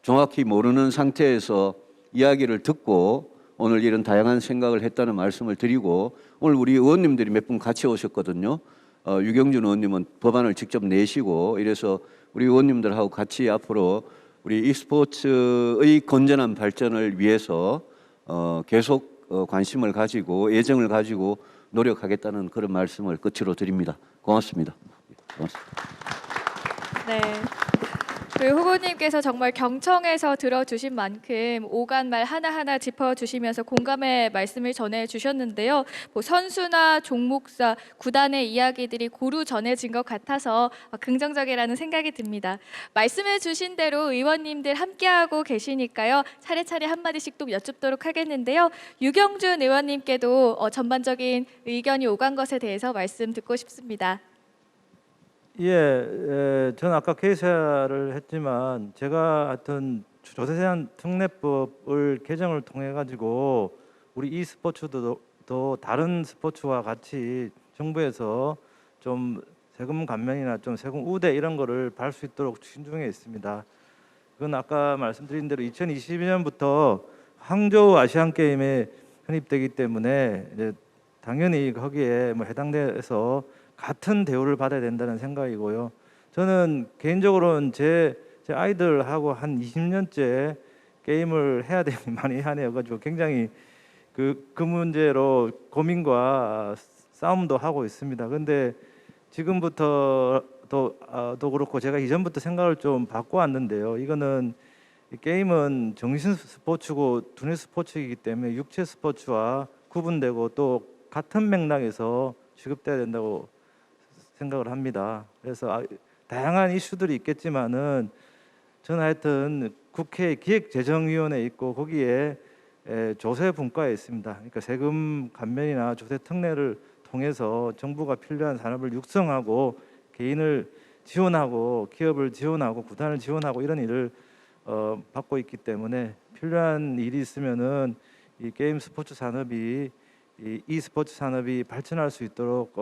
정확히 모르는 상태에서 이야기를 듣고 오늘 이런 다양한 생각을 했다는 말씀을 드리고 오늘 우리 의원님들이 몇 분 같이 오셨거든요. 유경준 의원님은 법안을 직접 내시고 이래서 우리 의원님들하고 같이 앞으로 우리 e스포츠의 건전한 발전을 위해서 계속 관심을 가지고 애정을 가지고 노력하겠다는 그런 말씀을 끝으로 드립니다. 고맙습니다. 고맙습니다. 네. 그 후보님께서 정말 경청해서 들어주신 만큼 오간말 하나하나 짚어주시면서 공감의 말씀을 전해주셨는데요. 뭐 선수나 종목사, 구단의 이야기들이 고루 전해진 것 같아서 긍정적이라는 생각이 듭니다. 말씀해 주신 대로 의원님들 함께하고 계시니까요. 차례차례 한마디씩 또 여쭙도록 하겠는데요. 유경준 의원님께도 전반적인 의견이 오간 것에 대해서 말씀 듣고 싶습니다. 저는 아까 개사를 했지만 제가 하여튼 조세 제한 특례법을 개정을 통해 가지고 우리 e스포츠도 또 다른 스포츠와 같이 정부에서 좀 세금 감면이나 좀 세금 우대 이런 거를 발 수 있도록 신중해 있습니다. 그건 아까 말씀드린 대로 2022년부터 항저우 아시안 게임에 편입되기 때문에 이제 당연히 거기에 뭐 해당돼서 같은 대우를 받아야 된다는 생각이고요. 저는 개인적으로는 제 아이들하고 한 20년째 게임을 해야 되니 많이 하네요. 가지고 굉장히 그 문제로 고민과 싸움도 하고 있습니다. 근데 지금부터 도 그렇고 제가 이전부터 생각을 좀 바꿔왔는데요. 이거는 이 게임은 정신 스포츠고 두뇌 스포츠이기 때문에 육체 스포츠와 구분되고 또 같은 맥락에서 취급돼야 된다고 생각을 합니다. 그래서 다양한 이슈들이 있겠지만은 저는 하여튼 국회 기획재정위원회 있고 거기에 조세 분과에 있습니다. 그러니까 세금 감면이나 조세 특례를 통해서 정부가 필요한 산업을 육성하고 개인을 지원하고 기업을 지원하고 구단을 지원하고 이런 일을 받고 있기 때문에 필요한 일이 있으면은 이 게임 스포츠 산업이 이 e스포츠 산업이 발전할 수 있도록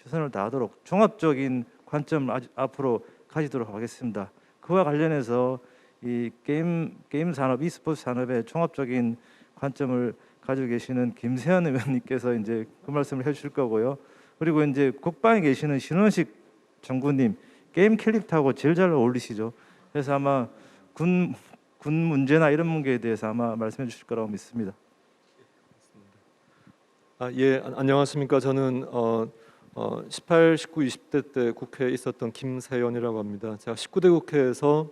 최선을 다하도록 종합적인 관점을 앞으로 가지도록 하겠습니다. 그와 관련해서 이 게임 산업, e스포츠 산업의 종합적인 관점을 가지고 계시는 김세현 의원님께서 이제 그 말씀을 해주실 거고요. 그리고 이제 국방에 계시는 신원식 장군님 게임 캐릭터하고 제일 잘 어울리시죠. 그래서 아마 군 문제나 이런 문제에 대해서 아마 말씀해 주실 거라고 믿습니다. 예, 안녕하십니까. 저는 18, 19, 20대 때 국회에 있었던 김세연이라고 합니다. 제가 19대 국회에서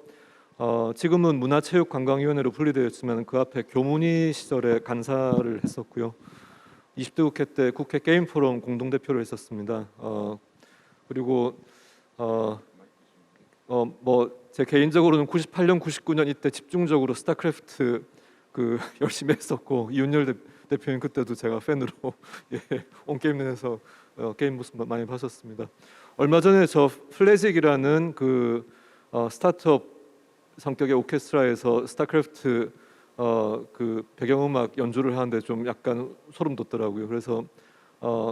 지금은 문화체육관광위원회로 분리되어 있지만 그 앞에 교문위 시절에 간사를 했었고요. 20대 국회 때 국회 게임 포럼 공동대표를 했었습니다. 그리고 뭐 제 개인적으로는 98년, 99년 이때 집중적으로 스타크래프트 열심히 했었고 이윤열 대표님 그때도 제가 팬으로 온게임넷에서 게임 모습 많이 봤었습니다. 얼마 전에 저 플래직이라는 스타트업 성격의 오케스트라에서 스타크래프트 배경음악 연주를 하는데 좀 약간 소름 돋더라고요. 그래서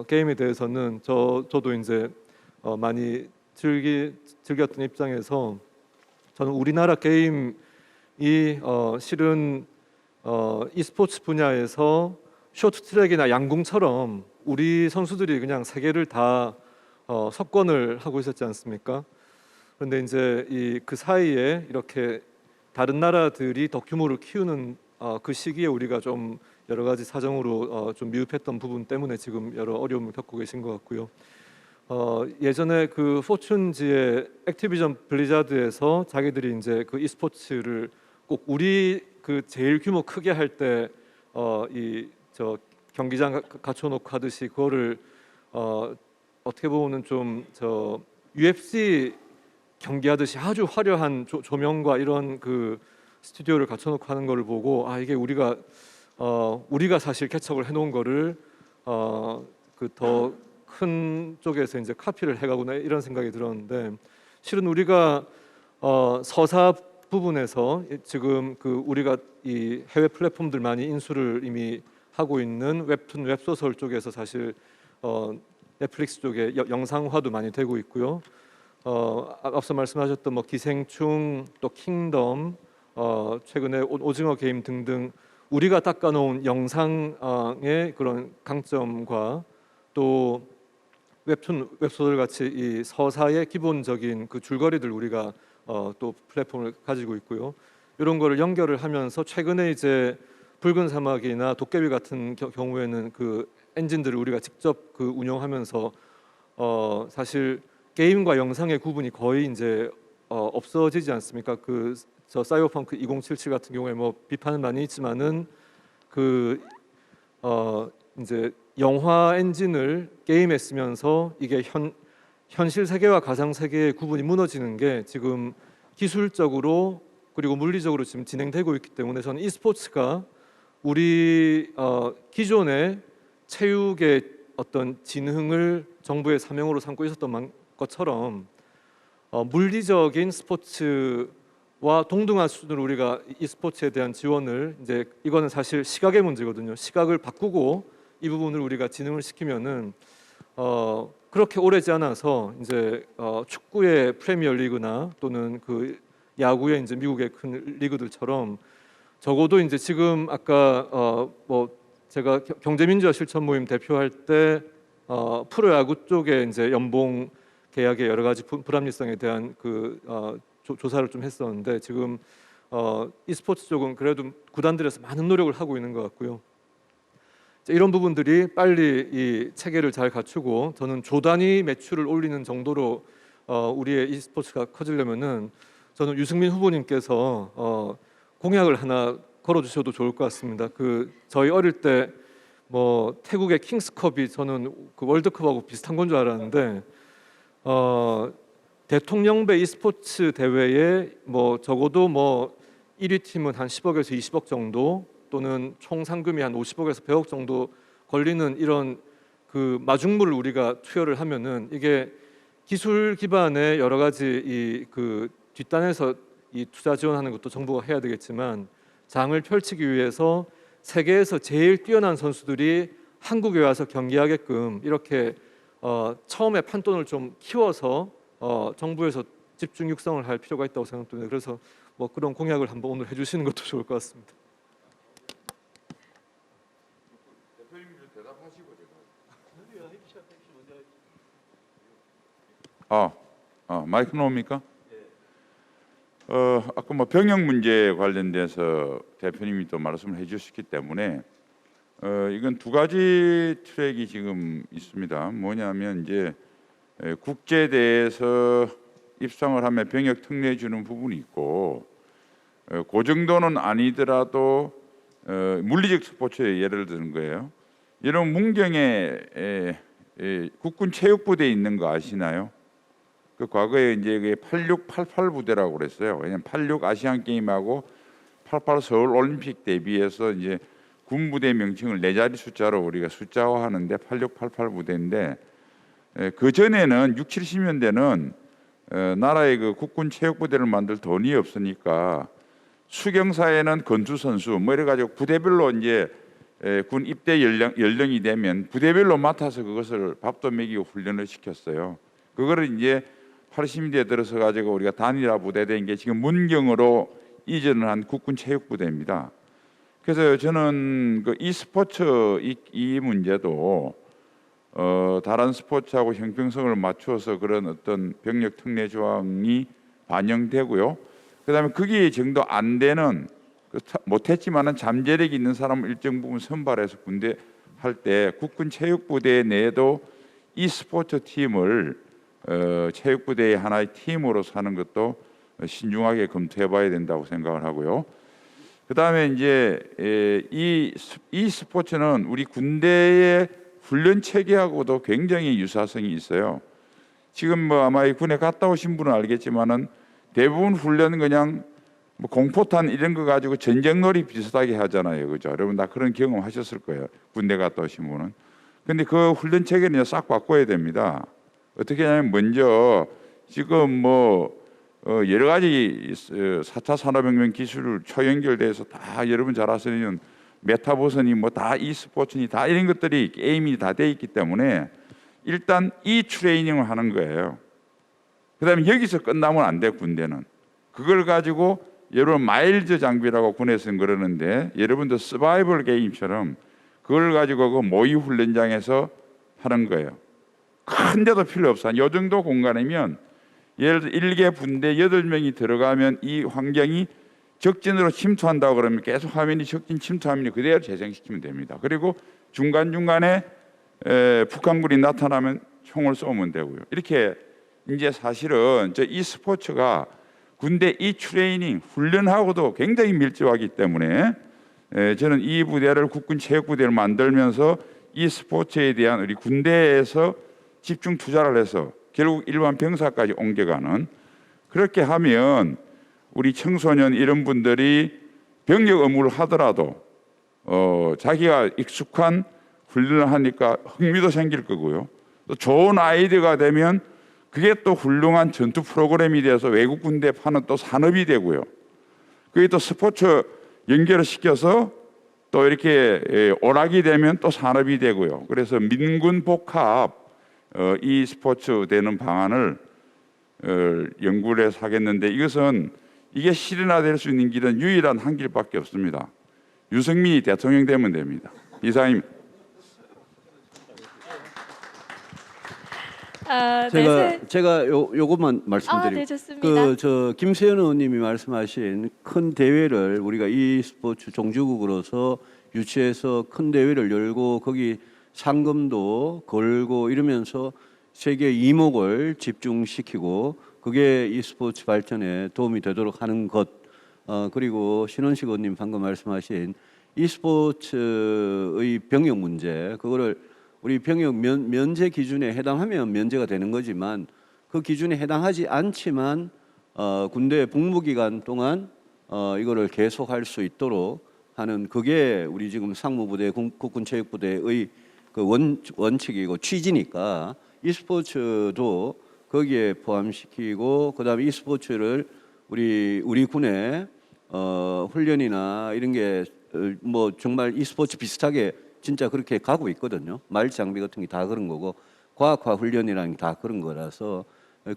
게임에 대해서는 저도 이제 많이 즐겼던 입장에서 저는 우리나라 게임이 실은 e스포츠 분야에서 쇼트트랙이나 양궁처럼 우리 선수들이 그냥 세계를 다 석권을 하고 있었지 않습니까? 그런데 이제 그 사이에 이렇게 다른 나라들이 더 규모를 키우는 그 시기에 우리가 좀 여러 가지 사정으로 좀 미흡했던 부분 때문에 지금 여러 어려움을 겪고 계신 것 같고요. 예전에 그 포춘지의 액티비전 블리자드에서 자기들이 이제 그 e스포츠를 꼭 우리 제일 규모 크게 할 때 저 경기장 갖춰놓고 하듯이 그거를 어떻게 보면은 좀 저 UFC 경기하듯이 아주 화려한 조명과 이런 스튜디오를 갖춰놓고 하는 거를 보고 이게 우리가 사실 개척을 해놓은 거를 더 큰 쪽에서 이제 카피를 해가구나 이런 생각이 들었는데 실은 우리가 서사 부분에서 지금 우리가 이 해외 플랫폼들 많이 인수를 이미 하고 있는 웹툰 웹소설 쪽에서 사실 넷플릭스 쪽에 영상화도 많이 되고 있고요. 앞서 말씀하셨던 뭐 기생충 또 킹덤 최근에 오징어 게임 등등 우리가 닦아놓은 영상의 그런 강점과 또 웹툰 웹소설 같이 이 서사의 기본적인 줄거리들 우리가 또 플랫폼을 가지고 있고요. 이런 거를 연결을 하면서 최근에 이제 붉은 사막이나 도깨비 같은 경우에는 엔진들을 우리가 직접 운영하면서 사실 게임과 영상의 구분이 거의 이제 없어지지 않습니까? 저 사이버펑크 2077 같은 경우에 뭐 비판은 많이 있지만은 이제 영화 엔진을 게임에 쓰면서 이게 현실 세계와 가상 세계의 구분이 무너지는 게 지금 기술적으로 그리고 물리적으로 지금 진행되고 있기 때문에 저는 e스포츠가 우리 기존의 체육의 어떤 진흥을 정부의 사명으로 삼고 있었던 것처럼 물리적인 스포츠와 동등한 수준으로 우리가 e스포츠에 대한 지원을 이제 이거는 사실 시각의 문제거든요. 시각을 바꾸고 이 부분을 우리가 진흥을 시키면은 그렇게 오래지 않아서 이제 축구의 프리미어 리그나 또는 야구의 이제 미국의 큰 리그들처럼 적어도 이제 지금 아까 뭐 제가 경제민주화 실천 모임 대표할 때 프로야구 쪽에 이제 연봉 계약의 여러 가지 불합리성에 대한 조사를 좀 했었는데 지금 e스포츠 쪽은 그래도 구단들에서 많은 노력을 하고 있는 것 같고요. 이런 부분들이 빨리 이 체계를 잘 갖추고 저는 조 단위 매출을 올리는 정도로 우리의 e스포츠가 커지려면은 저는 유승민 후보님께서 공약을 하나 걸어주셔도 좋을 것 같습니다. 저희 어릴 때 뭐 태국의 킹스컵이 저는 그 월드컵하고 비슷한 건 줄 알았는데 대통령배 e스포츠 대회에 뭐 적어도 뭐 1위 팀은 한 10억에서 20억 정도 또는 총 상금이 한 50억에서 100억 정도 걸리는 이런 그 마중물을 우리가 투여를 하면은 이게 기술 기반의 여러 가지 뒷단에서 이 투자 지원하는 것도 정부가 해야 되겠지만 장을 펼치기 위해서 세계에서 제일 뛰어난 선수들이 한국에 와서 경기하게끔 이렇게 처음에 판돈을 좀 키워서 정부에서 집중 육성을 할 필요가 있다고 생각됩니다. 그래서 뭐 그런 공약을 한번 오늘 해주시는 것도 좋을 것 같습니다. 마이크 나옵니까? 아까 뭐 병역 문제 관련돼서 대표님이 또 말씀을 해주셨기 때문에 이건 두 가지 트랙이 지금 있습니다. 뭐냐면 이제 국제대회에서 입상을 하면 병역 특례 주는 부분이 있고 그 정도는 아니더라도 물리적 스포츠에 예를 드는 거예요. 이런 문경에 국군 체육부대에 있는 거 아시나요? 그 과거에 이제 8688 부대라고 그랬어요. 왜냐면 86 아시안 게임하고 88 서울 올림픽 대비해서 이제 군 부대 명칭을 네 자리 숫자로 우리가 숫자화하는데 8688 부대인데 그 전에는 6, 70년대는 나라의 그 국군 체육 부대를 만들 돈이 없으니까 수경사에는 건투 선수 뭐 이래 가지고 부대별로 이제 군 입대 연령이 되면 부대별로 맡아서 그것을 밥도 먹이고 훈련을 시켰어요. 그거를 이제 80년대에 들어서 가지고 우리가 단일화 부대된 게 지금 문경으로 이전을 한 국군 체육부대입니다. 그래서 저는 그 e스포츠 이 문제도 다른 스포츠하고 형평성을 맞추어서 그런 어떤 병력 특례 조항이 반영되고요. 그다음에 그게 정도 안 되는 못했지만은 잠재력이 있는 사람을 일정 부분 선발해서 군대 할 때 국군 체육부대 내에도 e스포츠 팀을 체육부대의 하나의 팀으로 사는 것도 신중하게 검토해봐야 된다고 생각을 하고요. 그 다음에 이제 이 스포츠는 우리 군대의 훈련 체계하고도 굉장히 유사성이 있어요. 지금 뭐 아마 이 군에 갔다 오신 분은 알겠지만은 대부분 훈련은 그냥 뭐 공포탄 이런 거 가지고 전쟁놀이 비슷하게 하잖아요, 그죠? 여러분 다 그런 경험 하셨을 거예요. 군대 갔다 오신 분은. 근데 그 훈련 체계는 싹 바꿔야 됩니다. 어떻게 하냐면 먼저 지금 뭐 여러 가지 4차 산업혁명 기술을 초연결돼서 다 여러분 잘 아시는 메타버스니 뭐 다 e스포츠니 다 이런 것들이 게임이 다 돼 있기 때문에 일단 이 트레이닝을 하는 거예요. 그다음에 여기서 끝나면 안 돼. 군대는 그걸 가지고 여러분 마일즈 장비라고 군에서는 그러는데 여러분들 서바이벌 게임처럼 그걸 가지고 그 모의 훈련장에서 하는 거예요. 큰 데도 필요 없어. 요 정도 공간이면 예를 들어 1개 분대 8명이 들어가면 이 환경이 적진으로 침투한다고 그러면 계속 화면이 적진 침투 화면이 그대로 재생시키면 됩니다. 그리고 중간중간에 북한군이 나타나면 총을 쏘면 되고요. 이렇게 이제 사실은 저 e스포츠가 군대 이 트레이닝 훈련하고도 굉장히 밀접하기 때문에 저는 이 부대를 국군 체육부대를 만들면서 e스포츠에 대한 우리 군대에서 집중 투자를 해서 결국 일반 병사까지 옮겨가는 그렇게 하면 우리 청소년 이런 분들이 병력 업무를 하더라도 자기가 익숙한 훈련을 하니까 흥미도 생길 거고요. 또 좋은 아이디어가 되면 그게 또 훌륭한 전투 프로그램이 돼서 외국 군대 파는 또 산업이 되고요. 그게 또 스포츠 연결을 시켜서 또 이렇게 오락이 되면 또 산업이 되고요. 그래서 민군 복합 e스포츠 되는 방안을 연구를 해서 하겠는데 이것은 이게 실현화될 수 있는 길은 유일한 한 길밖에 없습니다. 유승민이 대통령 되면 됩니다. 이상입니다. 제가 요것만 말씀드리고 네, 좋습니다. 저 김세현 의원님이 말씀하신 큰 대회를 우리가 e스포츠 종주국으로서 유치해서 큰 대회를 열고 거기 상금도 걸고 이러면서 세계 이목을 집중시키고 그게 e스포츠 발전에 도움이 되도록 하는 것 그리고 신원식 의원님 방금 말씀하신 e스포츠의 병역 문제 그거를 우리 병역 면제 기준에 해당하면 면제가 되는 거지만 그 기준에 해당하지 않지만 군대 복무 기간 동안 이거를 계속할 수 있도록 하는 그게 우리 지금 상무부대 국군체육부대의 그 원칙이고 취지니까 e스포츠도 거기에 포함시키고 그다음에 e스포츠를 우리 군의 훈련이나 이런 게 뭐 정말 e스포츠 비슷하게 진짜 그렇게 가고 있거든요. 말 장비 같은 게 다 그런 거고 과학화 훈련이라는 게 다 그런 거라서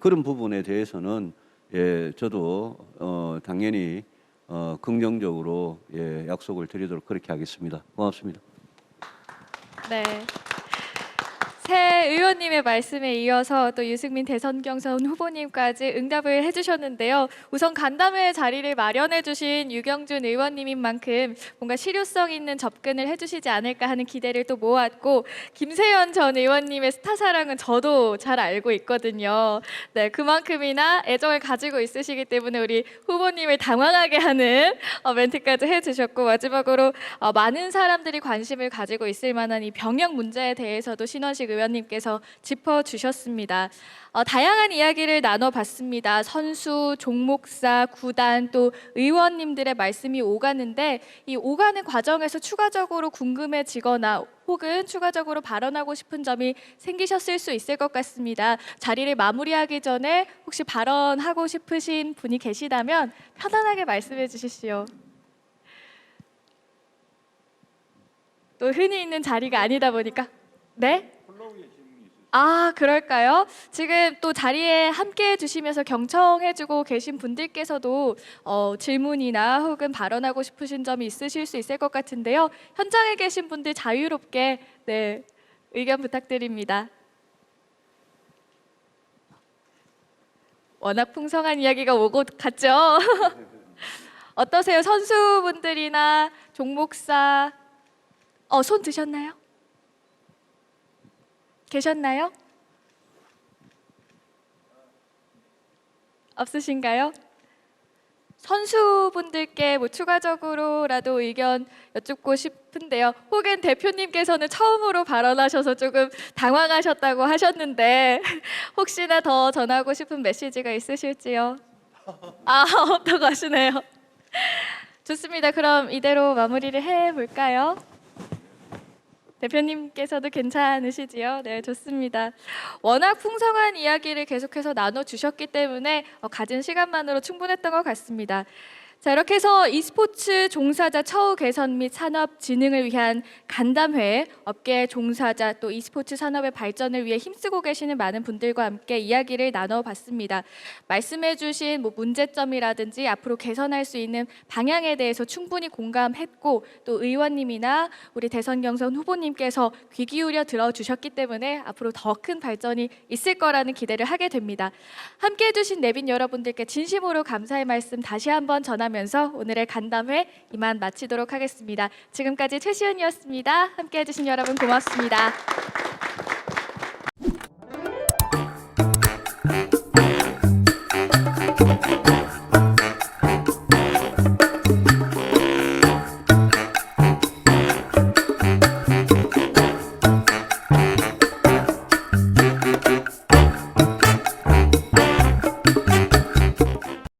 그런 부분에 대해서는 예, 저도 당연히 긍정적으로 예, 약속을 드리도록 그렇게 하겠습니다. 고맙습니다. 네. 새 의원님의 말씀에 이어서 또 유승민 대선 경선 후보님까지 응답을 해주셨는데요. 우선 간담회 자리를 마련해주신 유경준 의원님인 만큼 뭔가 실효성 있는 접근을 해주시지 않을까 하는 기대를 또 모았고 김세현 전 의원님의 스타 사랑은 저도 잘 알고 있거든요. 네, 그만큼이나 애정을 가지고 있으시기 때문에 우리 후보님을 당황하게 하는 멘트까지 해주셨고 마지막으로 많은 사람들이 관심을 가지고 있을 만한 이 병역 문제에 대해서도 신원식 의원님께서 짚어주셨습니다. 다양한 이야기를 나눠봤습니다. 선수, 종목사, 구단 또 의원님들의 말씀이 오가는데 이 오가는 과정에서 추가적으로 궁금해지거나 혹은 추가적으로 발언하고 싶은 점이 생기셨을 수 있을 것 같습니다. 자리를 마무리하기 전에 혹시 발언하고 싶으신 분이 계시다면 편안하게 말씀해 주십시오. 또 흔히 있는 자리가 아니다 보니까 네? 그럴까요? 지금 또 자리에 함께 해주시면서 경청해주고 계신 분들께서도 질문이나 혹은 발언하고 싶으신 점이 있으실 수 있을 것 같은데요. 현장에 계신 분들 자유롭게 네, 의견 부탁드립니다. 워낙 풍성한 이야기가 오고 갔죠? 어떠세요? 선수분들이나 종목사 손 드셨나요? 계셨나요? 없으신가요? 선수분들께 뭐 추가적으로라도 의견 여쭙고 싶은데요. 혹은 대표님께서는 처음으로 발언하셔서 조금 당황하셨다고 하셨는데 혹시나 더 전하고 싶은 메시지가 있으실지요? 없다고 하시네요. 좋습니다. 그럼 이대로 마무리를 해볼까요? 대표님께서도 괜찮으시지요? 네, 좋습니다. 워낙 풍성한 이야기를 계속해서 나눠주셨기 때문에 가진 시간만으로 충분했던 것 같습니다. 자, 이렇게 해서 e스포츠 종사자 처우 개선 및 산업 진흥을 위한 간담회, 업계 종사자 또 e스포츠 산업의 발전을 위해 힘쓰고 계시는 많은 분들과 함께 이야기를 나눠봤습니다. 말씀해주신 문제점이라든지 앞으로 개선할 수 있는 방향에 대해서 충분히 공감했고 또 의원님이나 우리 대선 경선 후보님께서 귀 기울여 들어주셨기 때문에 앞으로 더 큰 발전이 있을 거라는 기대를 하게 됩니다. 함께해 주신 내빈 여러분들께 진심으로 감사의 말씀 다시 한번 전하면서 오늘의 간담회 이만 마치도록 하겠습니다. 지금까지 최시은이었습니다. 함께해 주신 여러분 고맙습니다.